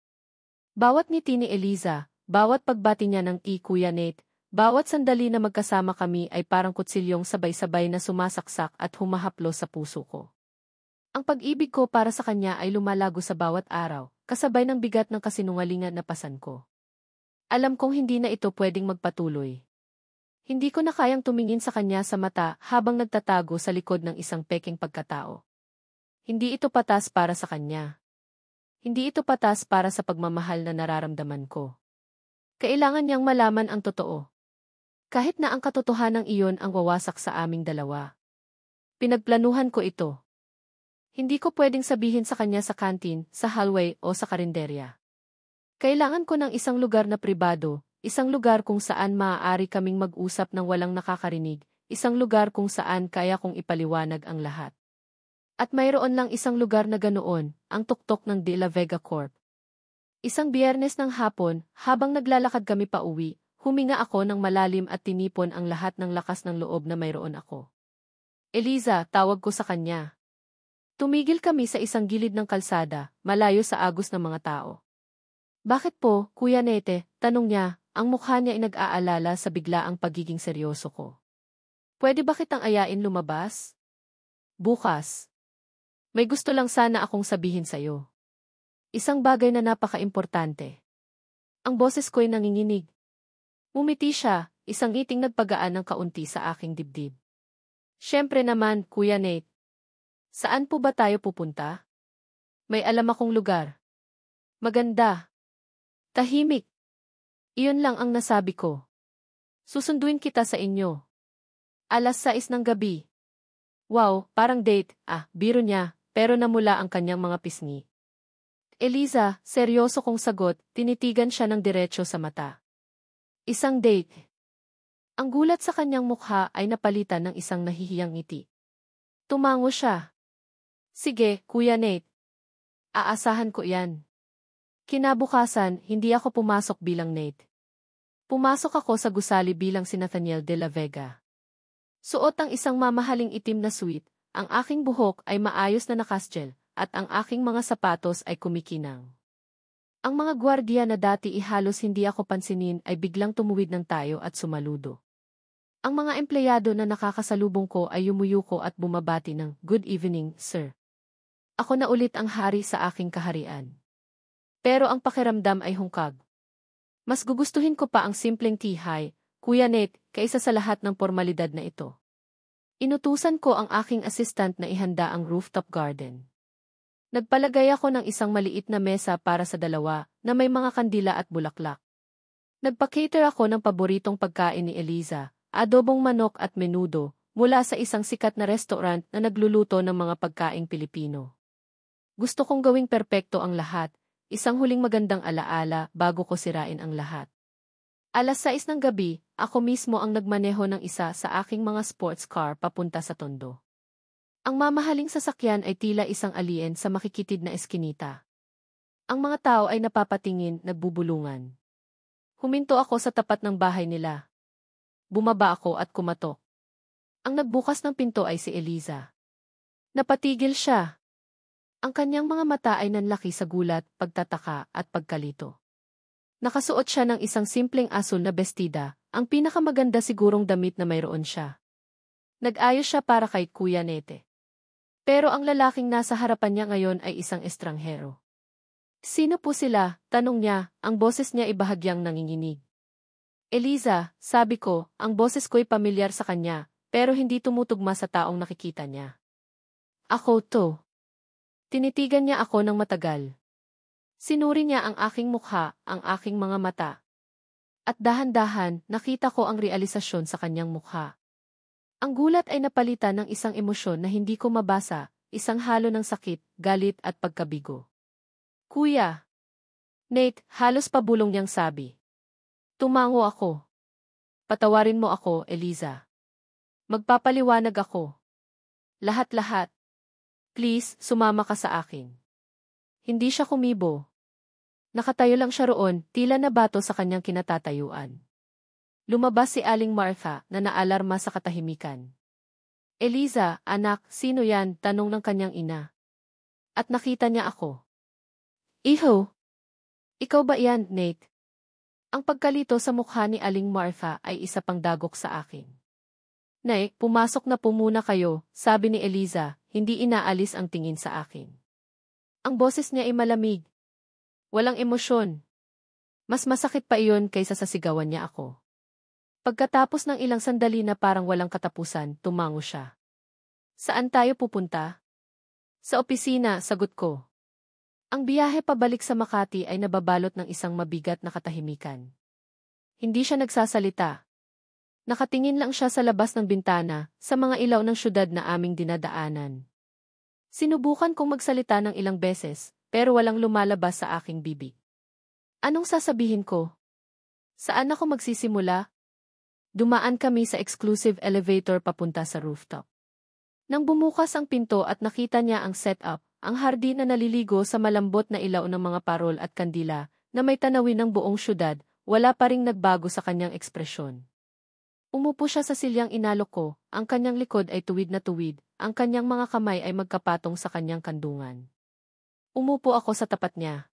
Bawat ngiti ni Eliza, Bawat pagbati niya ng Kuya Nate, bawat sandali na magkasama kami ay parang kutsilyong sabay-sabay na sumasaksak at humahaplo sa puso ko. Ang pag-ibig ko para sa kanya ay lumalago sa bawat araw, kasabay ng bigat ng kasinungalingan na pasan ko. Alam kong hindi na ito pwedeng magpatuloy. Hindi ko na kayang tumingin sa kanya sa mata habang nagtatago sa likod ng isang pekeng pagkatao. Hindi ito patas para sa kanya. Hindi ito patas para sa pagmamahal na nararamdaman ko. Kailangan niyang malaman ang totoo. Kahit na ang katotohanan iyon ang wawasak sa aming dalawa. Pinagplanuhan ko ito. Hindi ko pwedeng sabihin sa kanya sa kantin, sa hallway o sa karinderya. Kailangan ko ng isang lugar na pribado, isang lugar kung saan maaari kaming mag-usap ng walang nakakarinig, isang lugar kung saan kaya kong ipaliwanag ang lahat. At mayroon lang isang lugar na ganoon, ang tuktok ng De La Vega Corp. Isang Biyernes ng hapon, habang naglalakad kami pa uwi, huminga ako ng malalim at tinipon ang lahat ng lakas ng loob na mayroon ako. Eliza, tawag ko sa kanya. Tumigil kami sa isang gilid ng kalsada, malayo sa agos ng mga tao. Bakit po, Kuya Nate? Tanong niya, ang mukha niya ay nag-aalala sa biglaang pagiging seryoso ko. Pwede ba kitang ayain lumabas? Bukas. May gusto lang sana akong sabihin sa'yo. Isang bagay na napaka-importante. Ang boses ko'y nanginginig. Umiti siya, isang ngiting nagpagaan ng kaunti sa aking dibdib. Siyempre naman, Kuya Nate. Saan po ba tayo pupunta? May alam akong lugar. Maganda. Tahimik. Iyon lang ang nasabi ko. Susunduin kita sa inyo. 6:00 ng gabi. Wow, parang date, biro niya, pero namula ang kanyang mga pisngi. Eliza, seryoso kong sagot, tinitigan siya ng diretso sa mata. Isang date. Ang gulat sa kanyang mukha ay napalitan ng isang nahihiyang ngiti. Tumango siya. Sige, Kuya Nate. Aasahan ko yan. Kinabukasan, hindi ako pumasok bilang Nate. Pumasok ako sa gusali bilang si Nathaniel de la Vega. Suot ang isang mamahaling itim na suit, ang aking buhok ay maayos na nakasgel, at ang aking mga sapatos ay kumikinang. Ang mga gwardiya na dati halos hindi ako pansinin ay biglang tumuwid ng tayo at sumaludo. Ang mga empleyado na nakakasalubong ko ay yumuyuko at bumabati ng, "Good evening, sir." Ako na ulit ang hari sa aking kaharian. Pero ang pakiramdam ay hungkag. Mas gugustuhin ko pa ang simpleng tihay, Kuya Nate, kaysa sa lahat ng formalidad na ito. Inutusan ko ang aking assistant na ihanda ang rooftop garden. Nagpalagay ako ng isang maliit na mesa para sa dalawa na may mga kandila at bulaklak. Nagpa-cater ako ng paboritong pagkain ni Eliza, adobong manok at menudo, mula sa isang sikat na restaurant na nagluluto ng mga pagkaing Pilipino. Gusto kong gawing perpekto ang lahat, isang huling magandang alaala bago ko sirain ang lahat. 6:00 ng gabi, ako mismo ang nagmaneho ng isa sa aking mga sports car papunta sa Tondo. Ang mamahaling sasakyan ay tila isang alien sa makikitid na eskinita. Ang mga tao ay napapatingin, nagbubulungan. Huminto ako sa tapat ng bahay nila. Bumaba ako at kumatok. Ang nagbukas ng pinto ay si Eliza. Napatigil siya. Ang kanyang mga mata ay nanlaki sa gulat, pagtataka at pagkalito. Nakasuot siya ng isang simpleng asul na bestida, ang pinakamaganda sigurong damit na mayroon siya. Nag-ayos siya para kay Kuya Nate. Pero ang lalaking nasa harapan niya ngayon ay isang estranghero. Sino po sila? Tanong niya, ang boses niya ay bahagyang nanginginig. Eliza, sabi ko, ang boses ko'y pamilyar sa kanya, pero hindi tumutugma sa taong nakikita niya. Ako to. Tinitigan niya ako ng matagal. Sinuri niya ang aking mukha, ang aking mga mata. At dahan-dahan, nakita ko ang realisasyon sa kanyang mukha. Ang gulat ay napalitan ng isang emosyon na hindi ko mabasa, isang halo ng sakit, galit at pagkabigo. Kuya! Nate, halos pabulong niyang sabi. Tumango ako. Patawarin mo ako, Eliza. Magpapaliwanag ako. Lahat-lahat. Please, sumama ka sa akin. Hindi siya kumibo. Nakatayo lang siya roon, tila nabato sa kanyang kinatatayuan. Lumabas si Aling Martha na naalarma sa katahimikan. Eliza, anak, sino yan? Tanong ng kanyang ina. At nakita niya ako. Iho! Ikaw ba yan, Nate? Ang pagkalito sa mukha ni Aling Martha ay isa pang dagok sa akin. Nay, pumasok na po muna kayo, sabi ni Eliza, hindi inaalis ang tingin sa akin. Ang boses niya ay malamig. Walang emosyon. Mas masakit pa iyon kaysa sa sigawan niya ako. Pagkatapos ng ilang sandali na parang walang katapusan, tumango siya. Saan tayo pupunta? Sa opisina, sagot ko. Ang biyahe pabalik sa Makati ay nababalot ng isang mabigat na katahimikan. Hindi siya nagsasalita. Nakatingin lang siya sa labas ng bintana, sa mga ilaw ng syudad na aming dinadaanan. Sinubukan kong magsalita ng ilang beses, pero walang lumalabas sa aking bibig. Anong sasabihin ko? Saan ako magsisimula? Dumaan kami sa exclusive elevator papunta sa rooftop. Nang bumukas ang pinto at nakita niya ang setup, ang hardin na naliligo sa malambot na ilaw ng mga parol at kandila, na may tanawin ng buong syudad, wala pa ring nagbago sa kanyang ekspresyon. Umupo siya sa silyang inalok ko, ang kanyang likod ay tuwid na tuwid, ang kanyang mga kamay ay magkapatong sa kanyang kandungan. Umupo ako sa tapat niya.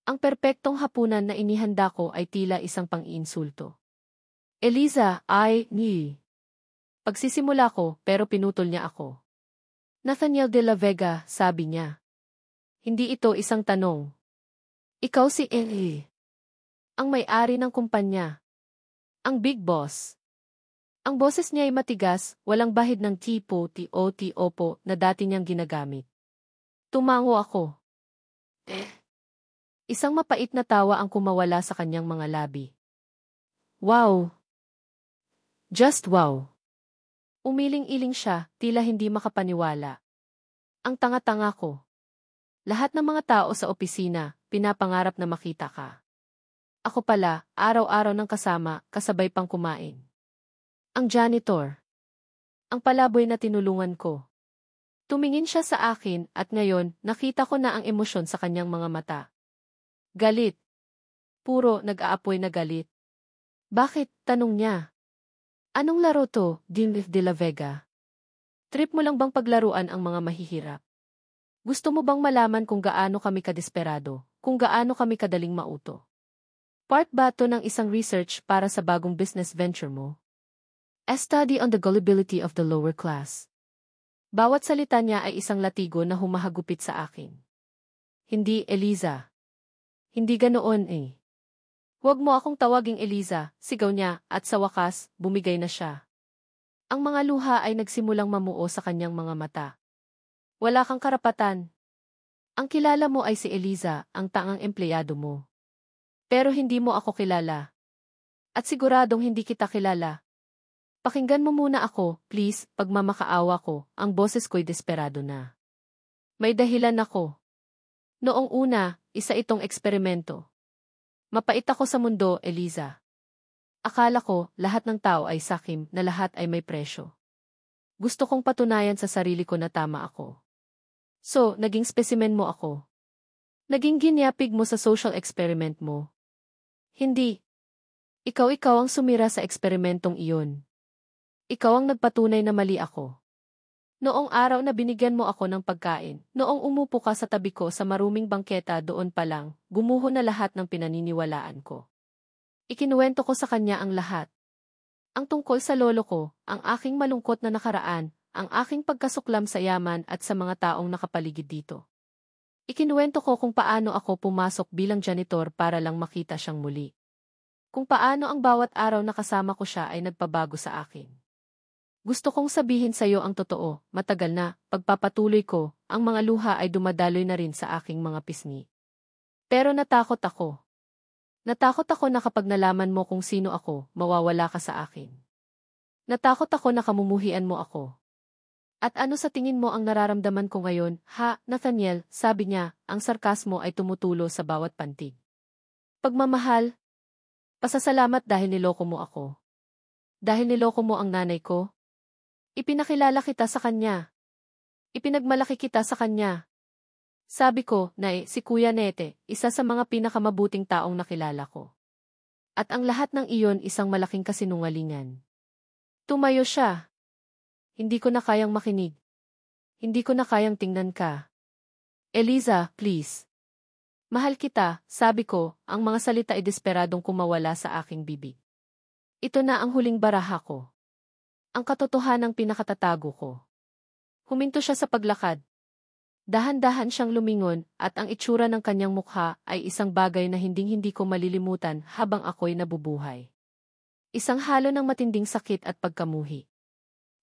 Ang perpektong hapunan na inihanda ko ay tila isang pang-iinsulto. Eliza, ni. Pagsisimula ko, pero pinutol niya ako. Nathaniel de la Vega, sabi niya. Hindi ito isang tanong. Ikaw si Ellie. Ang may-ari ng kumpanya. Ang big boss. Ang boses niya ay matigas, walang bahid ng tipo na dati niyang ginagamit. Tumango ako. Isang mapait na tawa ang kumawala sa kanyang mga labi. Wow! Just wow! Umiling-iling siya, tila hindi makapaniwala. Ang tanga-tanga ko. Lahat ng mga tao sa opisina, pinapangarap na makita ka. Ako pala, araw-araw ng kasama, kasabay pang kumain. Ang janitor. Ang palaboy na tinulungan ko. Tumingin siya sa akin at ngayon, nakita ko na ang emosyon sa kanyang mga mata. Galit. Puro nag-aapoy na galit. Bakit? Tanong niya. Anong laro to, Dinlith de la Vega? Trip mo lang bang paglaruan ang mga mahihirap? Gusto mo bang malaman kung gaano kami kadesperado, kung gaano kami kadaling mauto? Part ba to ng isang research para sa bagong business venture mo? A study on the gullibility of the lower class. Bawat salita niya ay isang latigo na humahagupit sa akin. Hindi, Eliza. Hindi ganoon eh. Huwag mo akong tawaging Eliza, sigaw niya, at sa wakas, bumigay na siya. Ang mga luha ay nagsimulang mamuo sa kanyang mga mata. Wala kang karapatan. Ang kilala mo ay si Eliza, ang tangang empleyado mo. Pero hindi mo ako kilala. At siguradong hindi kita kilala. Pakinggan mo muna ako, please, pagmamakaawa ko, ang boses ko'y desperado na. May dahilan ako. Noong una, isa itong eksperimento. Mapait ako sa mundo, Eliza. Akala ko, lahat ng tao ay sakim, na lahat ay may presyo. Gusto kong patunayan sa sarili ko na tama ako. So, naging specimen mo ako. Naging ginyapig mo sa social experiment mo. Hindi. Ikaw ang sumira sa eksperimentong iyon. Ikaw ang nagpatunay na mali ako. Noong araw na binigyan mo ako ng pagkain, noong umupo ka sa tabi ko sa maruming bangketa doon pa lang, gumuho na lahat ng pinaniniwalaan ko. Ikinuwento ko sa kanya ang lahat. Ang tungkol sa lolo ko, ang aking malungkot na nakaraan, ang aking pagkasuklam sa yaman at sa mga taong nakapaligid dito. Ikinuwento ko kung paano ako pumasok bilang janitor para lang makita siyang muli. Kung paano ang bawat araw na kasama ko siya ay nagpabago sa akin. Gusto kong sabihin sa iyo ang totoo, matagal na, pagpapatuloy ko, ang mga luha ay dumadaloy na rin sa aking mga pisngi. Pero natakot ako. Natakot ako na kapag nalaman mo kung sino ako, mawawala ka sa akin. Natakot ako na kamumuhian mo ako. At ano sa tingin mo ang nararamdaman ko ngayon, ha, Nathaniel, sabi niya, ang sarkasmo ay tumutulo sa bawat pantig. Pagmamahal, pasasalamat dahil niloko mo ako. Dahil niloko mo ang nanay ko. Ipinakilala kita sa kanya. Ipinagmalaki kita sa kanya. Sabi ko, si Kuya Nete, isa sa mga pinakamabuting taong nakilala ko. At ang lahat ng iyon isang malaking kasinungalingan. Tumayo siya. Hindi ko na kayang makinig. Hindi ko na kayang tingnan ka. Eliza, please. Mahal kita, sabi ko, ang mga salita ay desperadong kumawala sa aking bibig. Ito na ang huling baraha ko. Ang katotohanang pinakatatago ko. Huminto siya sa paglakad. Dahan-dahan siyang lumingon at ang itsura ng kanyang mukha ay isang bagay na hinding-hindi ko malilimutan habang ako'y nabubuhay. Isang halo ng matinding sakit at pagkamuhi.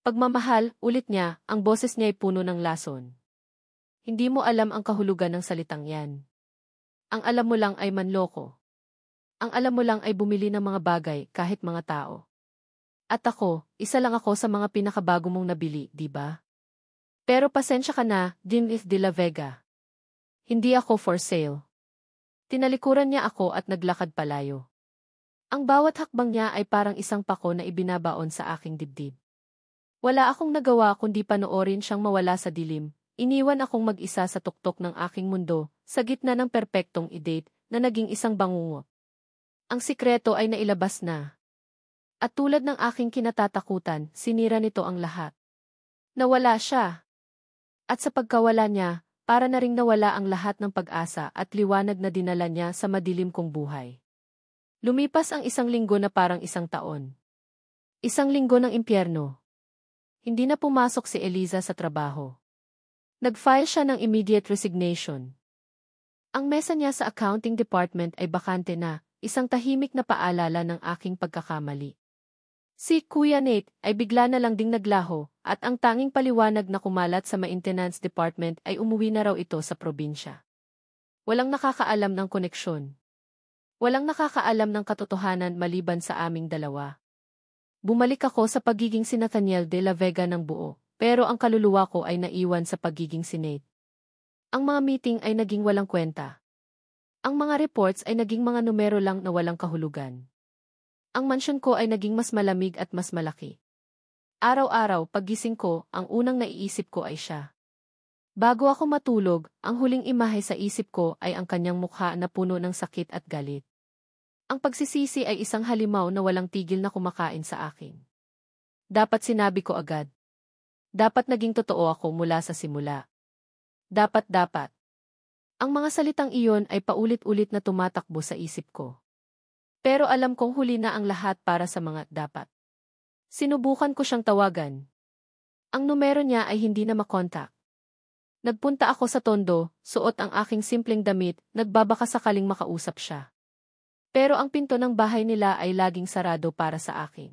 Pagmamahal, ulit niya, ang boses niya ay puno ng lason. Hindi mo alam ang kahulugan ng salitang yan. Ang alam mo lang ay manloko. Ang alam mo lang ay bumili ng mga bagay kahit mga tao. At ako, isa lang ako sa mga pinakabago mong nabili, di ba? Pero pasensya ka na, Dimitri de la Vega. Hindi ako for sale. Tinalikuran niya ako at naglakad palayo. Ang bawat hakbang niya ay parang isang pako na ibinabaon sa aking dibdib. Wala akong nagawa kundi panoorin siyang mawala sa dilim. Iniwan akong mag-isa sa tuktok ng aking mundo, sa gitna ng perpektong i-date na naging isang bangungot. Ang sikreto ay nailabas na. At tulad ng aking kinatatakutan, sinira nito ang lahat. Nawala siya. At sa pagkawala niya, para na ring nawala ang lahat ng pag-asa at liwanag na dinala niya sa madilim kong buhay. Lumipas ang isang linggo na parang isang taon. Isang linggo ng impyerno. Hindi na pumasok si Eliza sa trabaho. Nag-file siya ng immediate resignation. Ang mesa niya sa accounting department ay bakante na, isang tahimik na paalala ng aking pagkakamali. Si Kuya Nate ay bigla na lang ding naglaho, at ang tanging paliwanag na kumalat sa maintenance department ay umuwi na raw ito sa probinsya. Walang nakakaalam ng koneksyon. Walang nakakaalam ng katotohanan maliban sa aming dalawa. Bumalik ako sa pagiging si Nathaniel de la Vega ng buo. Pero ang kaluluwa ko ay naiwan sa pagiging si Nate. Ang mga meeting ay naging walang kwenta. Ang mga reports ay naging mga numero lang na walang kahulugan. Ang mansyon ko ay naging mas malamig at mas malaki. Araw-araw, paggising ko, ang unang naiisip ko ay siya. Bago ako matulog, ang huling imahe sa isip ko ay ang kanyang mukha na puno ng sakit at galit. Ang pagsisisi ay isang halimaw na walang tigil na kumakain sa akin. Dapat sinabi ko agad. Dapat naging totoo ako mula sa simula. Dapat. Ang mga salitang iyon ay paulit-ulit na tumatakbo sa isip ko. Pero alam kong huli na ang lahat para sa mga dapat. Sinubukan ko siyang tawagan. Ang numero niya ay hindi na makontak. Nagpunta ako sa tondo, suot ang aking simpleng damit, nagbabaka sakaling makausap siya. Pero ang pinto ng bahay nila ay laging sarado para sa akin.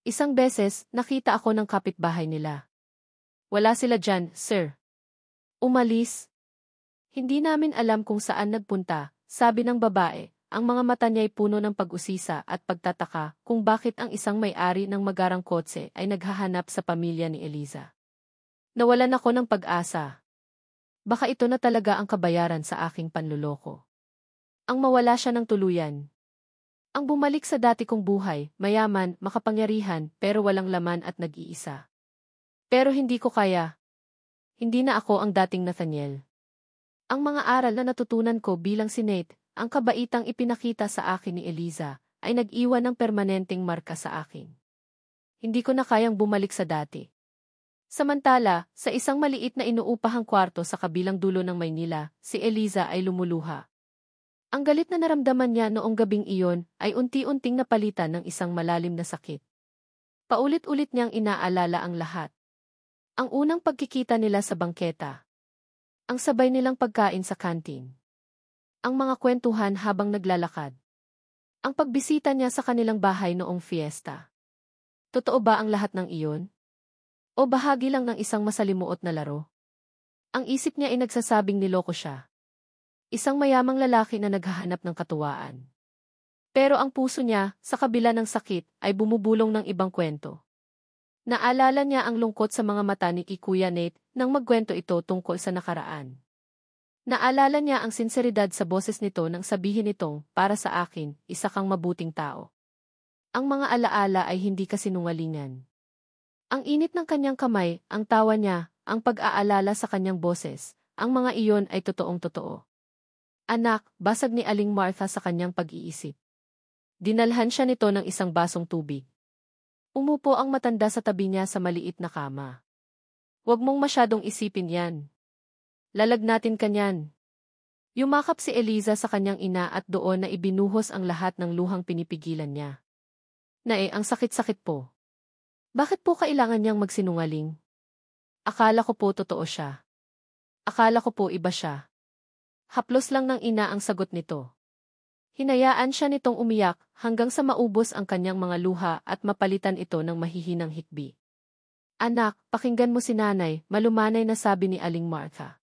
Isang beses, nakita ako ng kapitbahay nila. Wala sila dyan, sir. Umalis. Hindi namin alam kung saan nagpunta, sabi ng babae. Ang mga mata niya ay puno ng pag-usisa at pagtataka kung bakit ang isang may-ari ng magarang kotse ay naghahanap sa pamilya ni Eliza. Nawalan ako ng pag-asa. Baka ito na talaga ang kabayaran sa aking panluloko. Ang mawala siya ng tuluyan. Ang bumalik sa dati kong buhay, mayaman, makapangyarihan, pero walang laman at nag-iisa. Pero hindi ko kaya. Hindi na ako ang dating Nathaniel. Ang mga aral na natutunan ko bilang si Nate, ang kabaitang ipinakita sa akin ni Eliza, ay nag-iwan ng permanenteng marka sa akin. Hindi ko na kayang bumalik sa dati. Samantala, sa isang maliit na inuupahang kwarto sa kabilang dulo ng Maynila, si Eliza ay lumuluha. Ang galit na naramdaman niya noong gabing iyon ay unti-unting napalitan ng isang malalim na sakit. Paulit-ulit niyang inaalala ang lahat. Ang unang pagkikita nila sa bangketa. Ang sabay nilang pagkain sa kantin. Ang mga kwentuhan habang naglalakad. Ang pagbisita niya sa kanilang bahay noong fiesta. Totoo ba ang lahat ng iyon? O bahagi lang ng isang masalimuot na laro? Ang isip niya ay nagsasabing niloko siya. Isang mayamang lalaki na naghahanap ng katuwaan. Pero ang puso niya, sa kabila ng sakit, ay bumubulong ng ibang kwento. Naalala niya ang lungkot sa mga mata ni Kuya Nate nang magkwento ito tungkol sa nakaraan. Naalala niya ang sinseridad sa boses nito nang sabihin nitong, para sa akin, isa kang mabuting tao. Ang mga alaala ay hindi kasinungalingan. Ang init ng kanyang kamay, ang tawa niya, ang pag-aalala sa kanyang boses, ang mga iyon ay totoong-totoo. Anak, basag ni Aling Martha sa kanyang pag-iisip. Dinalhan siya nito ng isang basong tubig. Umupo ang matanda sa tabi niya sa maliit na kama. Huwag mong masyadong isipin yan. Lalagnatin ka niyan. Yumakap si Eliza sa kanyang ina at doon na ibinuhos ang lahat ng luhang pinipigilan niya. Ang sakit-sakit po. Bakit po kailangan niyang magsinungaling? Akala ko po totoo siya. Akala ko po iba siya. Haplos lang ng ina ang sagot nito. Hinayaan siya nitong umiyak hanggang sa maubos ang kanyang mga luha at mapalitan ito ng mahihinang hikbi. Anak, pakinggan mo si nanay, malumanay na sabi ni Aling Martha.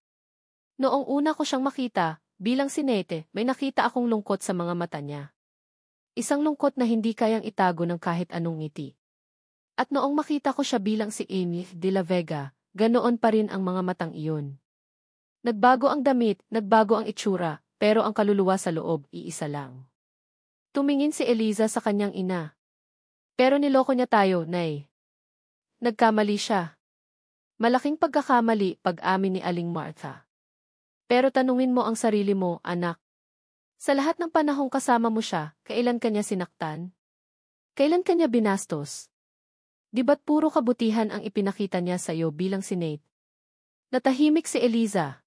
Noong una ko siyang makita, bilang si Nete, may nakita akong lungkot sa mga mata niya. Isang lungkot na hindi kayang itago ng kahit anong ngiti. At noong makita ko siya bilang si Amy de la Vega, ganoon pa rin ang mga matang iyon. Nagbago ang damit, nagbago ang itsura, pero ang kaluluwa sa loob, iisa lang. Tumingin si Eliza sa kanyang ina. Pero niloko niya tayo, Nay. Nagkamali siya. Malaking pagkakamali, pag-amin ni Aling Martha. Pero tanungin mo ang sarili mo, anak. Sa lahat ng panahong kasama mo siya, kailan kanya sinaktan? Kailan kanya binastos? Di ba't puro kabutihan ang ipinakita niya sa iyo bilang si Nate? Natahimik si Eliza.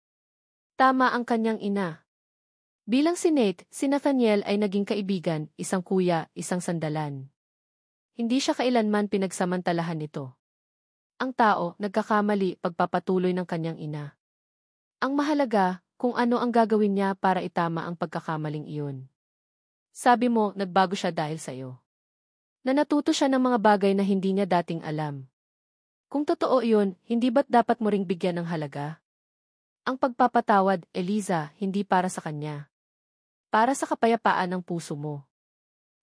Tama ang kanyang ina. Bilang si Nate, si Nathaniel ay naging kaibigan, isang kuya, isang sandalan. Hindi siya kailanman pinagsamantalahan nito. Ang tao, nagkakamali pagpapatuloy ng kanyang ina. Ang mahalaga, kung ano ang gagawin niya para itama ang pagkakamaling iyon. Sabi mo, nagbago siya dahil sa iyo. Na natuto siya ng mga bagay na hindi niya dating alam. Kung totoo iyon, hindi ba't dapat mo ring bigyan ng halaga? Ang pagpapatawad, Eliza, hindi para sa kanya. Para sa kapayapaan ng puso mo.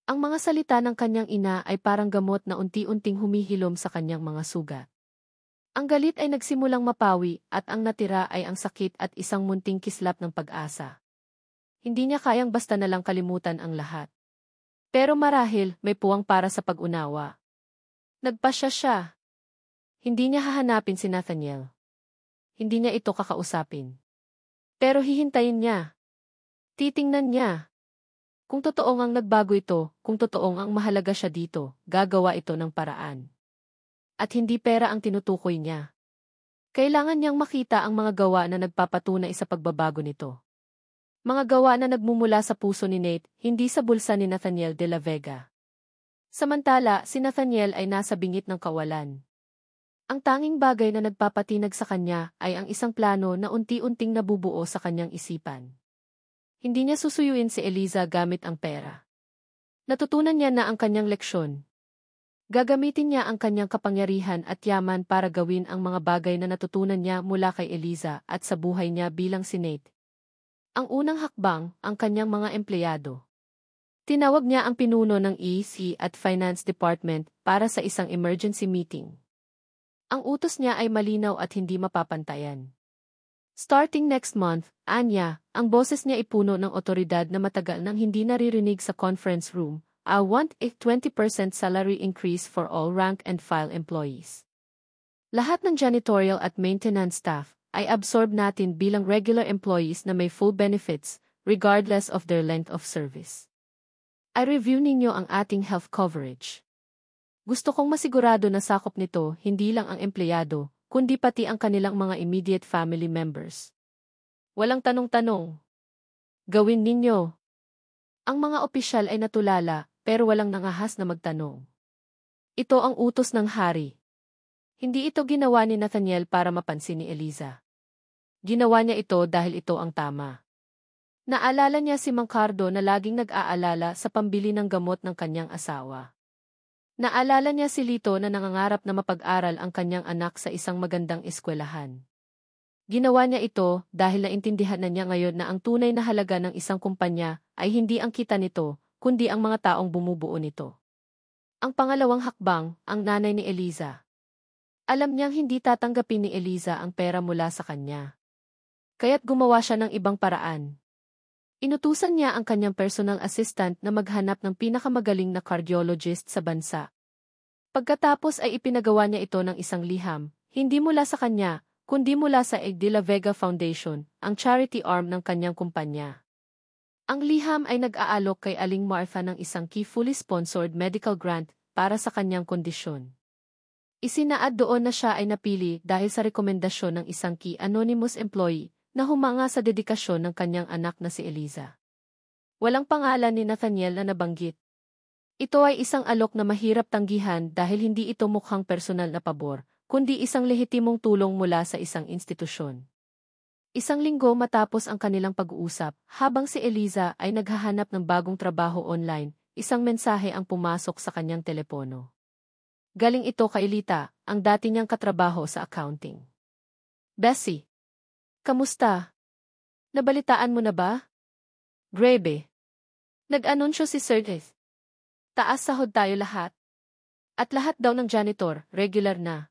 Ang mga salita ng kanyang ina ay parang gamot na unti-unting humihilom sa kanyang mga sugat. Ang galit ay nagsimulang mapawi at ang natira ay ang sakit at isang munting kislap ng pag-asa. Hindi niya kayang basta na lang kalimutan ang lahat. Pero marahil may puwang para sa pag-unawa. Nagpasya siya. Hindi niya hahanapin si Nathaniel. Hindi niya ito kakausapin. Pero hihintayin niya. Titingnan niya. Kung totoong ang nagbago ito, kung totoong ang mahalaga siya dito, gagawa ito ng paraan. At hindi pera ang tinutukoy niya. Kailangan niyang makita ang mga gawa na nagpapatunay sa pagbabago nito. Mga gawa na nagmumula sa puso ni Nate, hindi sa bulsa ni Nathaniel de la Vega. Samantala, si Nathaniel ay nasa bingit ng kawalan. Ang tanging bagay na nagpapatinag sa kanya ay ang isang plano na unti-unting nabubuo sa kanyang isipan. Hindi niya susuyuin si Eliza gamit ang pera. Natutunan niya na ang kanyang leksyon. Gagamitin niya ang kanyang kapangyarihan at yaman para gawin ang mga bagay na natutunan niya mula kay Eliza at sa buhay niya bilang si Nate. Ang unang hakbang, ang kanyang mga empleyado. Tinawag niya ang pinuno ng EC at Finance Department para sa isang emergency meeting. Ang utos niya ay malinaw at hindi mapapantayan. Starting next month, anya, ang boses niya ipuno ng otoridad na matagal nang hindi naririnig sa conference room. I want a 20% salary increase for all rank and file employees. Lahat ng janitorial at maintenance staff ay absorb natin bilang regular employees na may full benefits, regardless of their length of service. I review ninyo ang ating health coverage. Gusto kong masigurado na sakop nito hindi lang ang empleyado, kundi pati ang kanilang mga immediate family members. Walang tanong-tanong. Gawin ninyo. Ang mga opisyal ay natulala, pero walang nangahas na magtanong. Ito ang utos ng hari. Hindi ito ginawa ni Nathaniel para mapansin ni Eliza. Ginawa niya ito dahil ito ang tama. Naalala niya si Mang Cardo na laging nag-aalala sa pambili ng gamot ng kanyang asawa. Naalala niya si Lito na nangangarap na mapag-aral ang kanyang anak sa isang magandang eskwelahan. Ginawa niya ito dahil naintindihan na niya ngayon na ang tunay na halaga ng isang kumpanya ay hindi ang kita nito, kundi ang mga taong bumubuo nito. Ang pangalawang hakbang, ang nanay ni Eliza. Alam niyang hindi tatanggapin ni Eliza ang pera mula sa kanya. Kaya't gumawa siya ng ibang paraan. Inutusan niya ang kanyang personal assistant na maghanap ng pinakamagaling na cardiologist sa bansa. Pagkatapos ay ipinagawa niya ito ng isang liham, hindi mula sa kanya, kundi mula sa Egg de la Vega Foundation, ang charity arm ng kanyang kumpanya. Ang liham ay nag-aalok kay Aling Martha ng isang fully sponsored medical grant para sa kanyang kondisyon. Isinaad doon na siya ay napili dahil sa rekomendasyon ng isang anonymous employee, na humanga sa dedikasyon ng kanyang anak na si Eliza. Walang pangalan ni Nathaniel na nabanggit. Ito ay isang alok na mahirap tanggihan dahil hindi ito mukhang personal na pabor, kundi isang lehitimong tulong mula sa isang institusyon. Isang linggo matapos ang kanilang pag-uusap, habang si Eliza ay naghahanap ng bagong trabaho online, isang mensahe ang pumasok sa kanyang telepono. Galing ito kay Lita, ang dati niyang katrabaho sa accounting. Bessie, kamusta? Nabalitaan mo na ba? Grabe. Nag-anunsyo si Sir Eth. Taas sahod tayo lahat. At lahat daw ng janitor, regular na.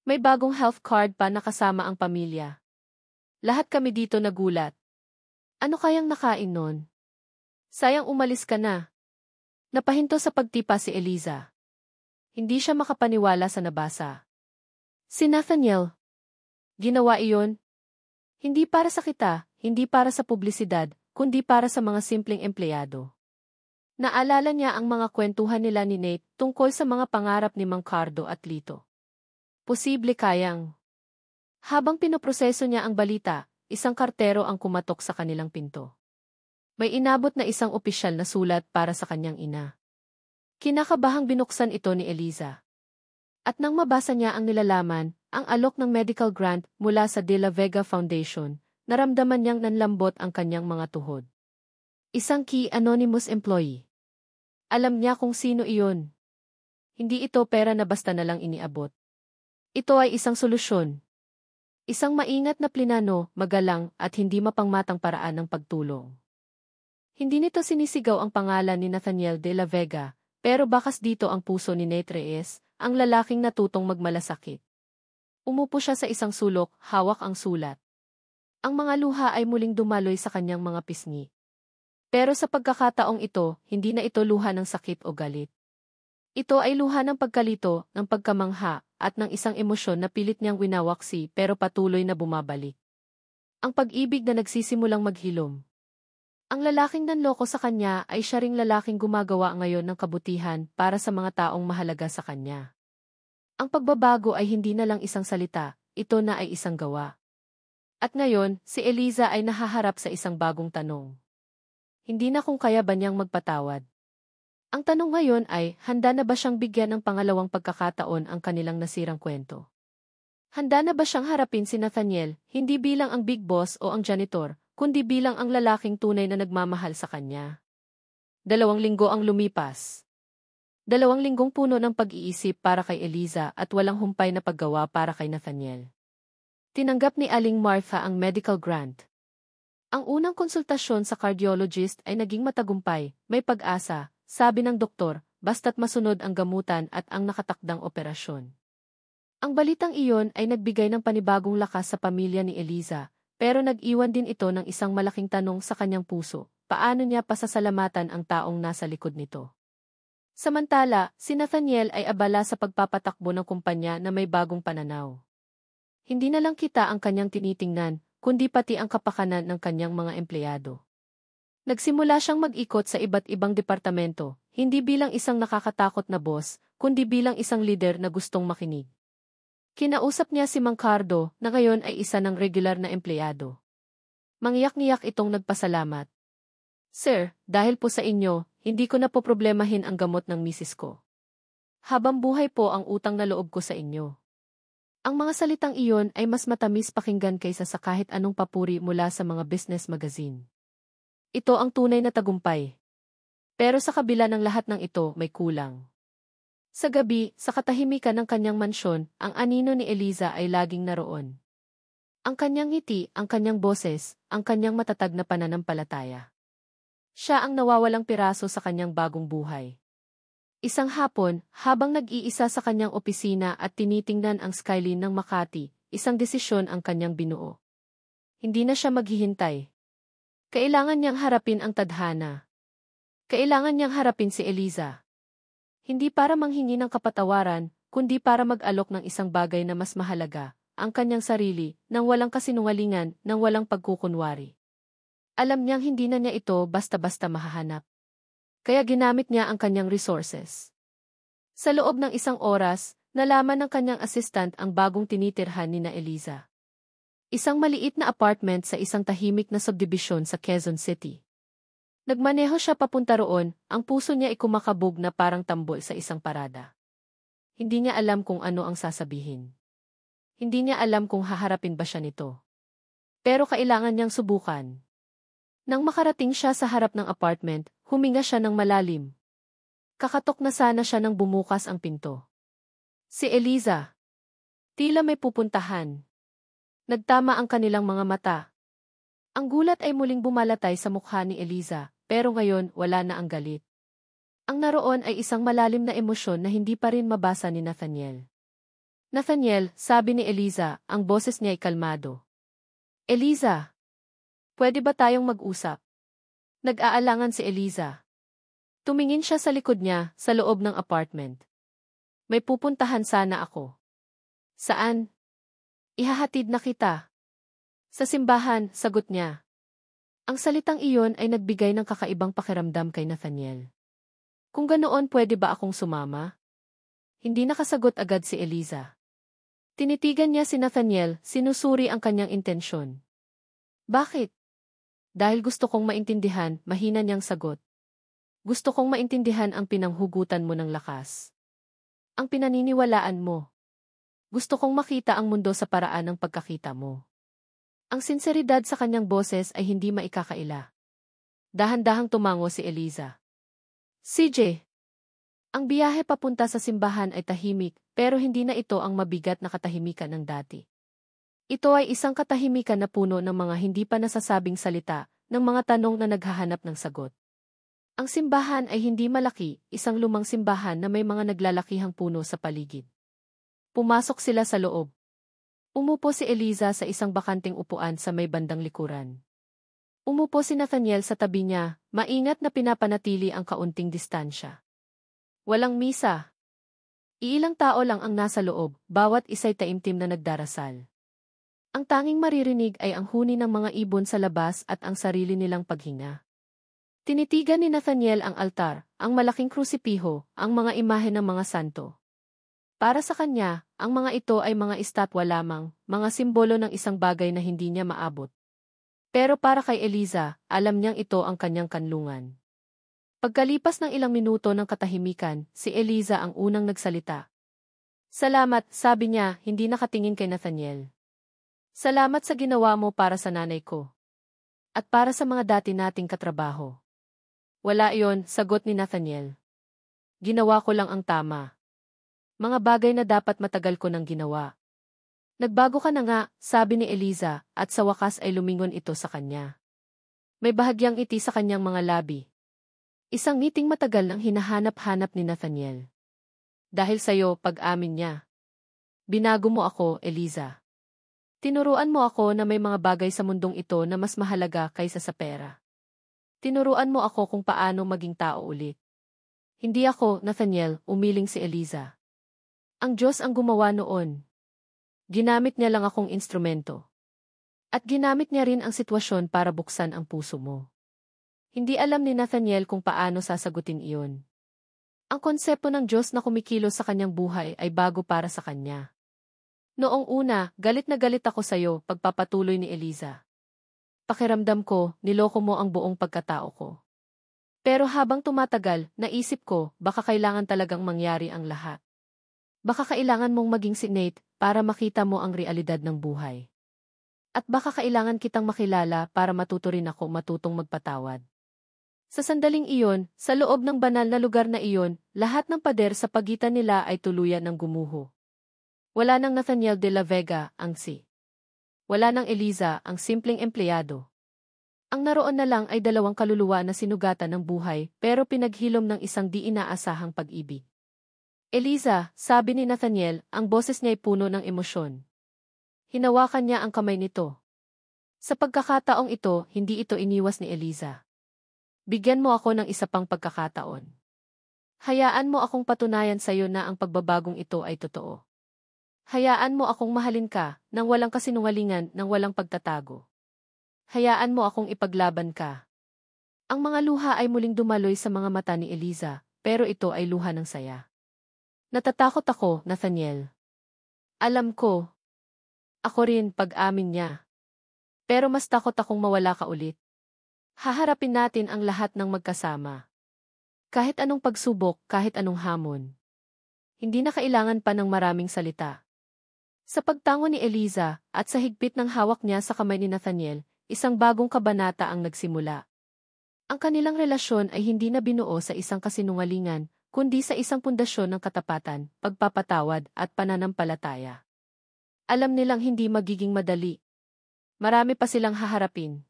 May bagong health card pa na kasama ang pamilya. Lahat kami dito nagulat. Ano kayang nakain nun? Sayang umalis ka na. Napahinto sa pagtipa si Eliza. Hindi siya makapaniwala sa nabasa. Si Nathaniel. Ginawa iyon? Hindi para sa kita, hindi para sa publisidad, kundi para sa mga simpleng empleyado. Naalala niya ang mga kwentuhan nila ni Nate tungkol sa mga pangarap ni Mang Cardo at Lito. Posible kayang. Habang pinoproseso niya ang balita, isang kartero ang kumatok sa kanilang pinto. May inabot na isang opisyal na sulat para sa kanyang ina. Kinakabahang binuksan ito ni Eliza. At nang mabasa niya ang nilalaman, ang alok ng medical grant mula sa De La Vega Foundation, naramdaman niyang nanlambot ang kanyang mga tuhod. Isang key anonymous employee. Alam niya kung sino iyon. Hindi ito pera na basta na lang iniabot. Ito ay isang solusyon. Isang maingat na plinano, magalang at hindi mapangmatang paraan ng pagtulong. Hindi nito sinisigaw ang pangalan ni Nathaniel de la Vega, pero bakas dito ang puso ni Nate Reyes, ang lalaking natutong magmalasakit. Umupo siya sa isang sulok, hawak ang sulat. Ang mga luha ay muling dumaloy sa kanyang mga pisngi. Pero sa pagkakataong ito, hindi na ito luha ng sakit o galit. Ito ay luha ng pagkalito, ng pagkamangha, at ng isang emosyon na pilit niyang winawaksi pero patuloy na bumabalik. Ang pag-ibig na nagsisimulang maghilom. Ang lalaking nanloko sa kanya ay siya ring lalaking gumagawa ngayon ng kabutihan para sa mga taong mahalaga sa kanya. Ang pagbabago ay hindi na lang isang salita, ito na ay isang gawa. At ngayon, si Eliza ay nahaharap sa isang bagong tanong. Hindi na kung kaya ba niyang magpatawad. Ang tanong ngayon ay, handa na ba siyang bigyan ng pangalawang pagkakataon ang kanilang nasirang kwento? Handa na ba siyang harapin si Nathaniel, hindi bilang ang big boss o ang janitor, kundi bilang ang lalaking tunay na nagmamahal sa kanya? 2 linggo ang lumipas. 2 linggong puno ng pag-iisip para kay Eliza at walang humpay na paggawa para kay Nathaniel. Tinanggap ni Aling Martha ang medical grant. Ang unang konsultasyon sa cardiologist ay naging matagumpay, may pag-asa, sabi ng doktor, basta't masunod ang gamutan at ang nakatakdang operasyon. Ang balitang iyon ay nagbigay ng panibagong lakas sa pamilya ni Eliza, pero nag-iwan din ito ng isang malaking tanong sa kanyang puso, paano niya pasasalamatan ang taong nasa likod nito? Samantala, si Nathaniel ay abala sa pagpapatakbo ng kumpanya na may bagong pananaw. Hindi na lang kita ang kanyang tinitingnan, kundi pati ang kapakanan ng kanyang mga empleyado. Nagsimula siyang mag-ikot sa iba't ibang departamento, hindi bilang isang nakakatakot na boss, kundi bilang isang leader na gustong makinig. Kinausap niya si Mang Cardo, na ngayon ay isa ng regular na empleyado. Mangyak-ngiyak itong nagpasalamat. Sir, dahil po sa inyo, hindi ko na po problemahin ang gamot ng misis ko. Habang buhay po ang utang na loob ko sa inyo. Ang mga salitang iyon ay mas matamis pakinggan kaysa sa kahit anong papuri mula sa mga business magazine. Ito ang tunay na tagumpay. Pero sa kabila ng lahat ng ito, may kulang. Sa gabi, sa katahimikan ng kanyang mansyon, ang anino ni Eliza ay laging naroon. Ang kanyang ngiti, ang kanyang boses, ang kanyang matatag na pananampalataya. Siya ang nawawalang piraso sa kanyang bagong buhay. Isang hapon, habang nag-iisa sa kanyang opisina at tinitingnan ang skyline ng Makati, isang desisyon ang kanyang binuo. Hindi na siya maghihintay. Kailangan niyang harapin ang tadhana. Kailangan niyang harapin si Eliza. Hindi para manghingi ng kapatawaran, kundi para mag-alok ng isang bagay na mas mahalaga, ang kanyang sarili, nang walang kasinungalingan, nang walang pagkukunwari. Alam niyang hindi na niya ito basta-basta mahahanap. Kaya ginamit niya ang kanyang resources. Sa loob ng isang oras, nalaman ng kanyang assistant ang bagong tinitirhan ni na Eliza. Isang maliit na apartment sa isang tahimik na subdivision sa Quezon City. Nagmaneho siya papunta roon, ang puso niya ay kumakabog na parang tambol sa isang parada. Hindi niya alam kung ano ang sasabihin. Hindi niya alam kung haharapin ba siya nito. Pero kailangan niyang subukan. Nang makarating siya sa harap ng apartment, huminga siya ng malalim. Kakatok na sana siya nang bumukas ang pinto. Si Eliza. Tila may pupuntahan. Nagtama ang kanilang mga mata. Ang gulat ay muling bumalatay sa mukha ni Eliza, pero ngayon wala na ang galit. Ang naroon ay isang malalim na emosyon na hindi pa rin mabasa ni Nathaniel. Nathaniel, sabi ni Eliza, ang boses niya ay kalmado. Eliza, pwede ba tayong mag-usap? Nag-aalangan si Eliza. Tumingin siya sa likod niya, sa loob ng apartment. May pupuntahan sana ako. Saan? Ihahatid na kita. Sa simbahan, sagot niya. Ang salitang iyon ay nagbigay ng kakaibang pakiramdam kay Nathaniel. Kung ganoon pwede ba akong sumama? Hindi nakasagot agad si Eliza. Tinitigan niya si Nathaniel, sinusuri ang kanyang intensyon. Bakit? Dahil gusto kong maintindihan, mahina niyang sagot. Gusto kong maintindihan ang pinanghugutan mo ng lakas. Ang pinaniniwalaan mo. Gusto kong makita ang mundo sa paraan ng pagkakita mo. Ang sinseridad sa kanyang boses ay hindi maikakaila. Dahan-dahang tumango si Eliza. CJ. Ang biyahe papunta sa simbahan ay tahimik, pero hindi na ito ang mabigat na katahimikan ng dati. Ito ay isang katahimikan na puno ng mga hindi pa nasasabing salita, ng mga tanong na naghahanap ng sagot. Ang simbahan ay hindi malaki, isang lumang simbahan na may mga naglalakihang puno sa paligid. Pumasok sila sa loob. Umupo si Eliza sa isang bakanting upuan sa may bandang likuran. Umupo si Nathaniel sa tabi niya, maingat na pinapanatili ang kaunting distansya. Walang misa. Iilang tao lang ang nasa loob, bawat isa'y taimtim na nagdarasal. Ang tanging maririnig ay ang huni ng mga ibon sa labas at ang sarili nilang paghinga. Tinitigan ni Nathaniel ang altar, ang malaking krusipiho, ang mga imahe ng mga santo. Para sa kanya, ang mga ito ay mga estatwa lamang, mga simbolo ng isang bagay na hindi niya maabot. Pero para kay Eliza, alam niyang ito ang kanyang kanlungan. Pagkalipas ng ilang minuto ng katahimikan, si Eliza ang unang nagsalita. Salamat, sabi niya, hindi nakatingin kay Nathaniel. Salamat sa ginawa mo para sa nanay ko. At para sa mga dati nating katrabaho. Wala iyon, sagot ni Nathaniel. Ginawa ko lang ang tama. Mga bagay na dapat matagal ko nang ginawa. Nagbago ka na nga, sabi ni Eliza, at sa wakas ay lumingon ito sa kanya. May bahagyang ngiti sa kanyang mga labi. Isang ngiting matagal nang hinahanap-hanap ni Nathaniel. Dahil sa'yo, pag-amin niya. Binago mo ako, Eliza. Tinuruan mo ako na may mga bagay sa mundong ito na mas mahalaga kaysa sa pera. Tinuruan mo ako kung paano maging tao ulit. Hindi ako, Nathaniel, umiling si Eliza. Ang Diyos ang gumawa noon. Ginamit niya lang akong instrumento. At ginamit niya rin ang sitwasyon para buksan ang puso mo. Hindi alam ni Nathaniel kung paano sasagutin iyon. Ang konsepto ng Diyos na kumikilos sa kanyang buhay ay bago para sa kanya. Noong una, galit na galit ako sa'yo, pagpapatuloy ni Eliza. Pakiramdam ko, niloko mo ang buong pagkatao ko. Pero habang tumatagal, naisip ko, baka kailangan talagang mangyari ang lahat. Baka kailangan mong maging si Nate para makita mo ang realidad ng buhay. At baka kailangan kitang makilala para matuto rin ako matutong magpatawad. Sa sandaling iyon, sa loob ng banal na lugar na iyon, lahat ng pader sa pagitan nila ay tuluyan ng gumuho. Wala nang Nathaniel de la Vega, ang si. Wala nang Eliza, ang simpleng empleyado. Ang naroon na lang ay dalawang kaluluwa na sinugatan ng buhay pero pinaghilom ng isang di inaasahang pag-ibig. Eliza, sabi ni Nathaniel, ang boses niya ay puno ng emosyon. Hinawakan niya ang kamay nito. Sa pagkakataong ito, hindi ito iniwas ni Eliza. Bigyan mo ako ng isa pang pagkakataon. Hayaan mo akong patunayan sa iyo na ang pagbabagong ito ay totoo. Hayaan mo akong mahalin ka, nang walang kasinungalingan, nang walang pagtatago. Hayaan mo akong ipaglaban ka. Ang mga luha ay muling dumaloy sa mga mata ni Eliza, pero ito ay luha ng saya. Natatakot ako, Nathaniel. Alam ko. Ako rin, pag-amin niya. Pero mas takot akong mawala ka ulit. Haharapin natin ang lahat ng magkasama. Kahit anong pagsubok, kahit anong hamon. Hindi na kailangan pa ng maraming salita. Sa pagtango ni Eliza, at sa higpit ng hawak niya sa kamay ni Nathaniel, isang bagong kabanata ang nagsimula. Ang kanilang relasyon ay hindi na binuo sa isang kasinungalingan, kundi sa isang pundasyon ng katapatan, pagpapatawad at pananampalataya. Alam nilang hindi magiging madali. Marami pa silang haharapin.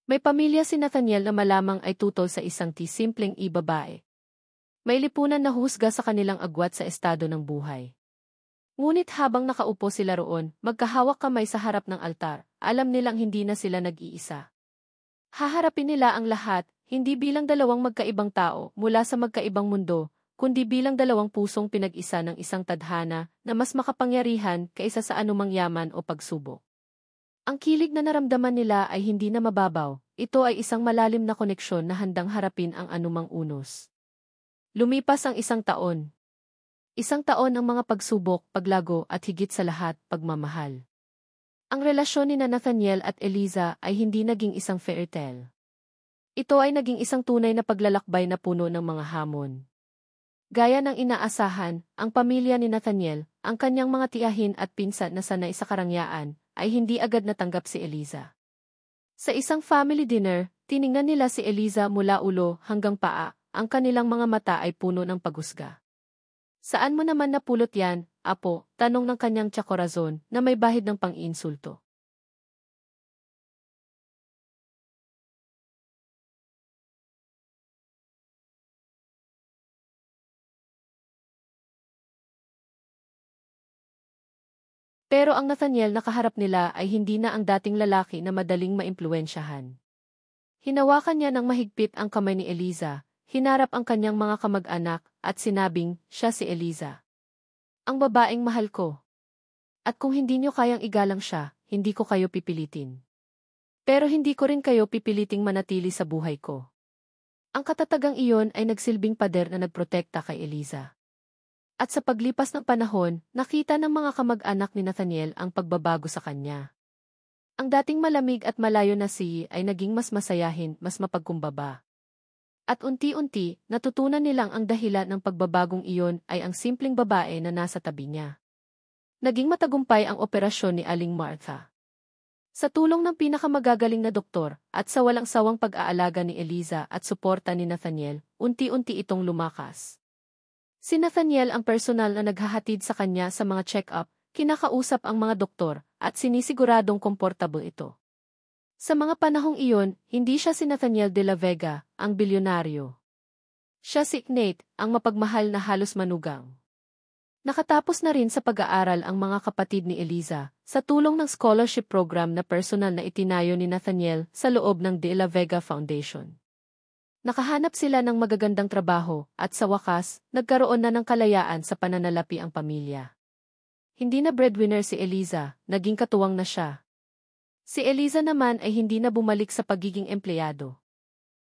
May pamilya si Nathaniel na malamang ay tutol sa isang simpleng babae. May lipunan na husga sa kanilang agwat sa estado ng buhay. Ngunit habang nakaupo sila roon, magkahawak kamay sa harap ng altar, alam nilang hindi na sila nag-iisa. Haharapin nila ang lahat, hindi bilang dalawang magkaibang tao mula sa magkaibang mundo, kundi bilang dalawang pusong pinag-isa ng isang tadhana na mas makapangyarihan kaysa sa anumang yaman o pagsubok. Ang kilig na naramdaman nila ay hindi na mababaw, ito ay isang malalim na koneksyon na handang harapin ang anumang unos. Lumipas ang isang taon. Isang taon ang mga pagsubok, paglago at higit sa lahat, pagmamahal. Ang relasyon ni Nathaniel at Eliza ay hindi naging isang fairy tale. Ito ay naging isang tunay na paglalakbay na puno ng mga hamon. Gaya ng inaasahan, ang pamilya ni Nathaniel, ang kanyang mga tiyahin at pinsan na sanay sa karangyaan, ay hindi agad natanggap si Eliza. Sa isang family dinner, tiningnan nila si Eliza mula ulo hanggang paa, ang kanilang mga mata ay puno ng paghusga. Saan mo naman napulot yan, apo? Tanong ng kanyang tsakorazon na may bahid ng pang-iinsulto. Pero ang Nathaniel na kaharap nila ay hindi na ang dating lalaki na madaling maimpluwensyahan. Hinawakan niya ng mahigpit ang kamay ni Eliza, hinarap ang kanyang mga kamag-anak, at sinabing, siya si Eliza. Ang babaeng mahal ko. At kung hindi niyo kayang igalang siya, hindi ko kayo pipilitin. Pero hindi ko rin kayo pipiliting manatili sa buhay ko. Ang katatagang iyon ay nagsilbing pader na nagprotekta kay Eliza. At sa paglipas ng panahon, nakita ng mga kamag-anak ni Nathaniel ang pagbabago sa kanya. Ang dating malamig at malayo na ay naging mas masayahin, mas mapagkumbaba. At unti-unti, natutunan nilang ang dahilan ng pagbabagong iyon ay ang simpleng babae na nasa tabi niya. Naging matagumpay ang operasyon ni Aling Martha. Sa tulong ng pinakamagagaling na doktor at sa walang sawang pag-aalaga ni Eliza at suporta ni Nathaniel, unti-unti itong lumakas. Si Nathaniel ang personal na naghahatid sa kanya sa mga check-up, kinakausap ang mga doktor, at sinisiguradong komportable ito. Sa mga panahong iyon, hindi siya si Nathaniel de la Vega, ang bilyonaryo. Siya si Nate, ang mapagmahal na halos manugang. Nakatapos na rin sa pag-aaral ang mga kapatid ni Eliza, sa tulong ng scholarship program na personal na itinayo ni Nathaniel sa loob ng De La Vega Foundation. Nakahanap sila ng magagandang trabaho, at sa wakas, nagkaroon na ng kalayaan sa pananalapi ang pamilya. Hindi na breadwinner si Eliza, naging katuwang na siya. Si Eliza naman ay hindi na bumalik sa pagiging empleyado.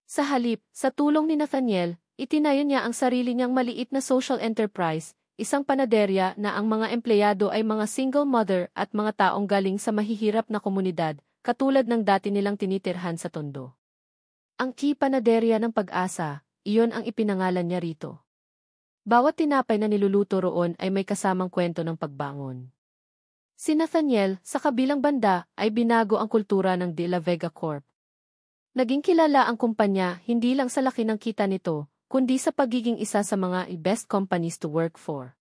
Sa halip, sa tulong ni Nathaniel, itinayo niya ang sarili niyang maliit na social enterprise, isang panaderya na ang mga empleyado ay mga single mother at mga taong galing sa mahihirap na komunidad, katulad ng dati nilang tinitirhan sa Tondo. Ang panaderya ng pag-asa, iyon ang ipinangalan niya rito. Bawat tinapay na niluluto roon ay may kasamang kwento ng pagbangon. Si Nathaniel, sa kabilang banda, ay binago ang kultura ng De La Vega Corp. Naging kilala ang kumpanya hindi lang sa laki ng kita nito, kundi sa pagiging isa sa mga best companies to work for.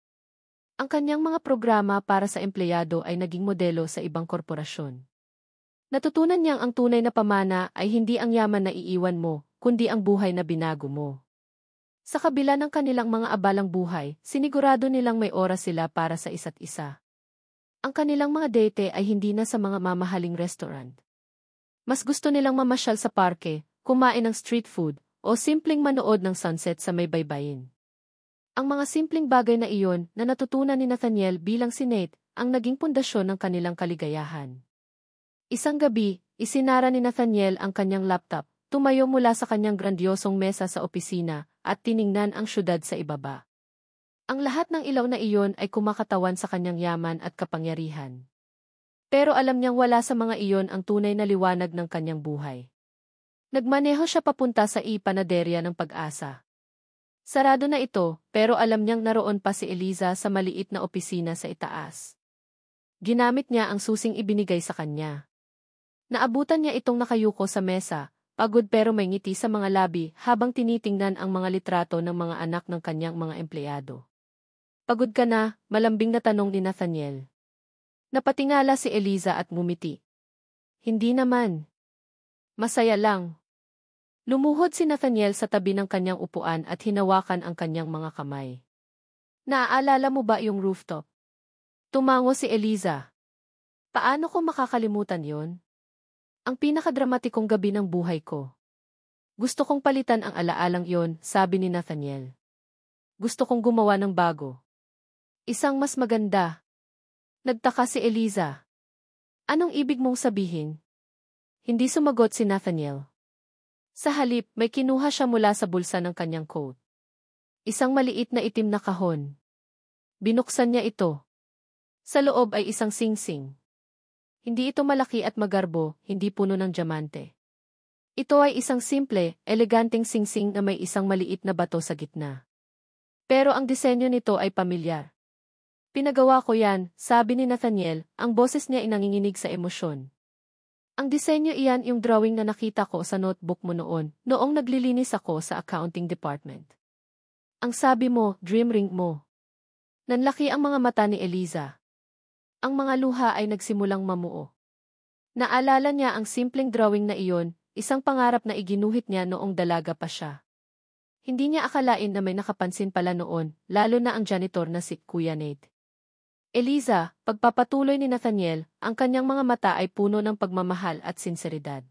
Ang kanyang mga programa para sa empleyado ay naging modelo sa ibang korporasyon. Natutunan niyang ang tunay na pamana ay hindi ang yaman na iiwan mo, kundi ang buhay na binago mo. Sa kabila ng kanilang mga abalang buhay, sinigurado nilang may oras sila para sa isa't isa. Ang kanilang mga date ay hindi na sa mga mamahaling restaurant. Mas gusto nilang mamasyal sa parke, kumain ng street food, o simpleng manood ng sunset sa may baybayin. Ang mga simpleng bagay na iyon na natutunan ni Nathaniel bilang si Nate, ang naging pundasyon ng kanilang kaligayahan. Isang gabi, isinara ni Nathaniel ang kanyang laptop, tumayo mula sa kanyang grandiosong mesa sa opisina, at tiningnan ang syudad sa ibaba. Ang lahat ng ilaw na iyon ay kumakatawan sa kanyang yaman at kapangyarihan. Pero alam niyang wala sa mga iyon ang tunay na liwanag ng kanyang buhay. Nagmaneho siya papunta sa panaderya ng Pag-asa. Sarado na ito, pero alam niyang naroon pa si Eliza sa maliit na opisina sa itaas. Ginamit niya ang susing ibinigay sa kanya. Naabutan niya itong nakayuko sa mesa, pagod pero may ngiti sa mga labi habang tinitingnan ang mga litrato ng mga anak ng kanyang mga empleyado. "Pagod ka na?" malambing na tanong ni Nathaniel. Napatingala si Eliza at ngumiti. "Hindi naman. Masaya lang." Lumuhod si Nathaniel sa tabi ng kanyang upuan at hinawakan ang kanyang mga kamay. "Naaalala mo ba yung rooftop?" Tumango si Eliza. "Paano ko makakalimutan yon? Ang pinakadramatikong gabi ng buhay ko. Gusto kong palitan ang alaalang yon," sabi ni Nathaniel. "Gusto kong gumawa ng bago. Isang mas maganda." Nagtaka si Eliza. "Anong ibig mong sabihin?" Hindi sumagot si Nathaniel. Sa halip, may kinuha siya mula sa bulsa ng kanyang coat. Isang maliit na itim na kahon. Binuksan niya ito. Sa loob ay isang singsing. Hindi ito malaki at magarbo, hindi puno ng diamante. Ito ay isang simple, eleganteng singsing na may isang maliit na bato sa gitna. Pero ang disenyo nito ay pamilyar. "Pinagawa ko yan," sabi ni Nathaniel, ang boses niya ay nanginginig sa emosyon. "Ang disenyo iyan yung drawing na nakita ko sa notebook mo noong naglilinis ako sa accounting department. Ang sabi mo, dream ring mo." Nanlaki ang mga mata ni Eliza. Ang mga luha ay nagsimulang mamuo. Naalala niya ang simpleng drawing na iyon, isang pangarap na iginuhit niya noong dalaga pa siya. Hindi niya akalain na may nakapansin pala noon, lalo na ang janitor na si Kuya Nate. "Eliza," pagpapatuloy ni Nathaniel, ang kanyang mga mata ay puno ng pagmamahal at sinseridad.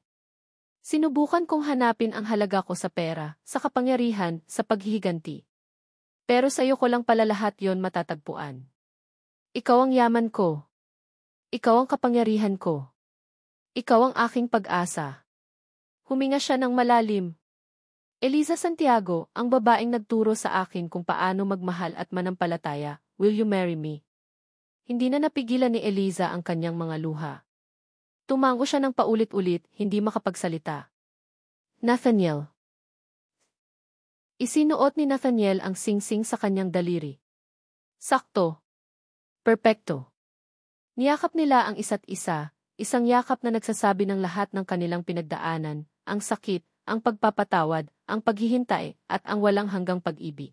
"Sinubukan kong hanapin ang halaga ko sa pera, sa kapangyarihan, sa paghihiganti. Pero sa iyo ko lang pala lahat yon matatagpuan. Ikaw ang yaman ko. Ikaw ang kapangyarihan ko. Ikaw ang aking pag-asa." Huminga siya ng malalim. "Eliza Santiago, ang babaeng nagturo sa akin kung paano magmahal at manampalataya, will you marry me?" Hindi na napigilan ni Eliza ang kanyang mga luha. Tumango siya ng paulit-ulit, hindi makapagsalita. "Nathaniel." Isinuot ni Nathaniel ang singsing sa kanyang daliri. Sakto. Perpekto. Niyakap nila ang isa't isa, isang yakap na nagsasabi ng lahat ng kanilang pinagdaanan, ang sakit, ang pagpapatawad, ang paghihintay, at ang walang hanggang pag-ibig.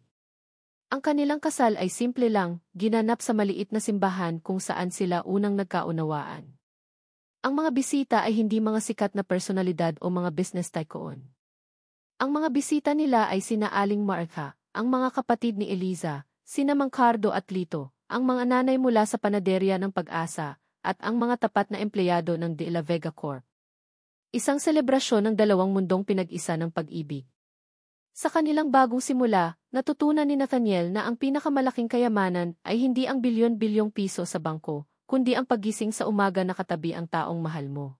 Ang kanilang kasal ay simple lang, ginanap sa maliit na simbahan kung saan sila unang nagkaunawaan. Ang mga bisita ay hindi mga sikat na personalidad o mga business tycoon. Ang mga bisita nila ay sina Aling Martha, ang mga kapatid ni Eliza, sina Mang Cardo at Lito, ang mga nanay mula sa panaderya ng Pag-asa, at ang mga tapat na empleyado ng De La Vega Corp. Isang selebrasyon ng dalawang mundong pinag-isa ng pag-ibig. Sa kanilang bagong simula, natutunan ni Nathaniel na ang pinakamalaking kayamanan ay hindi ang bilyon-bilyong piso sa bangko, kundi ang paggising sa umaga na katabi ang taong mahal mo.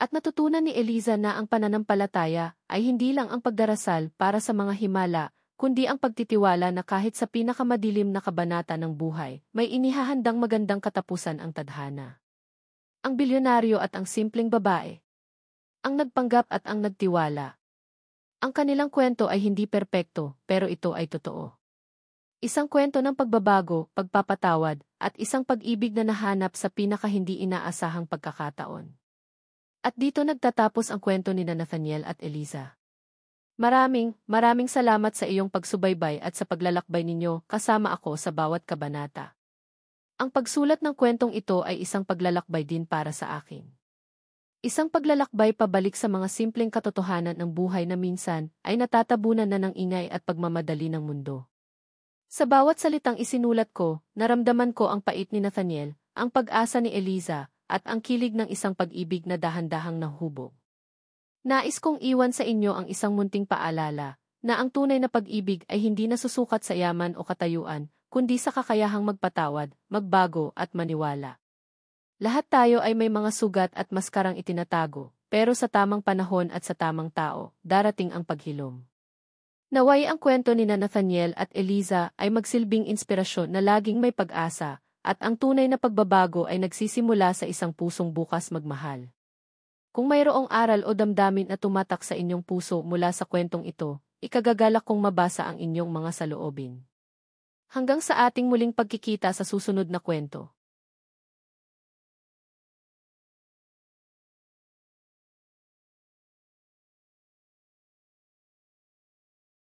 At natutunan ni Eliza na ang pananampalataya ay hindi lang ang pagdarasal para sa mga himala, kundi ang pagtitiwala na kahit sa pinakamadilim na kabanata ng buhay, may inihahandang magandang katapusan ang tadhana. Ang bilyonaryo at ang simpleng babae. Ang nagpanggap at ang nagtiwala. Ang kanilang kwento ay hindi perpekto, pero ito ay totoo. Isang kwento ng pagbabago, pagpapatawad, at isang pag-ibig na nahanap sa pinaka-hindi inaasahang pagkakataon. At dito nagtatapos ang kwento ni Nathaniel at Eliza. Maraming salamat sa iyong pagsubaybay at sa paglalakbay ninyo kasama ako sa bawat kabanata. Ang pagsulat ng kwentong ito ay isang paglalakbay din para sa akin. Isang paglalakbay pabalik sa mga simpleng katotohanan ng buhay na minsan ay natatabunan na ng ingay at pagmamadali ng mundo. Sa bawat salitang isinulat ko, naramdaman ko ang pait ni Nathaniel, ang pag-asa ni Eliza, at ang kilig ng isang pag-ibig na dahan-dahang nahubog. Nais kong iwan sa inyo ang isang munting paalala, na ang tunay na pag-ibig ay hindi nasusukat sa yaman o katayuan, kundi sa kakayahang magpatawad, magbago at maniwala. Lahat tayo ay may mga sugat at maskarang itinatago, pero sa tamang panahon at sa tamang tao, darating ang paghilom. Naway ang kwento ni Nathaniel at Eliza ay magsilbing inspirasyon na laging may pag-asa, at ang tunay na pagbabago ay nagsisimula sa isang pusong bukas magmahal. Kung mayroong aral o damdamin na tumatak sa inyong puso mula sa kwentong ito, ikagagalak kong mabasa ang inyong mga saloobin. Hanggang sa ating muling pagkikita sa susunod na kwento.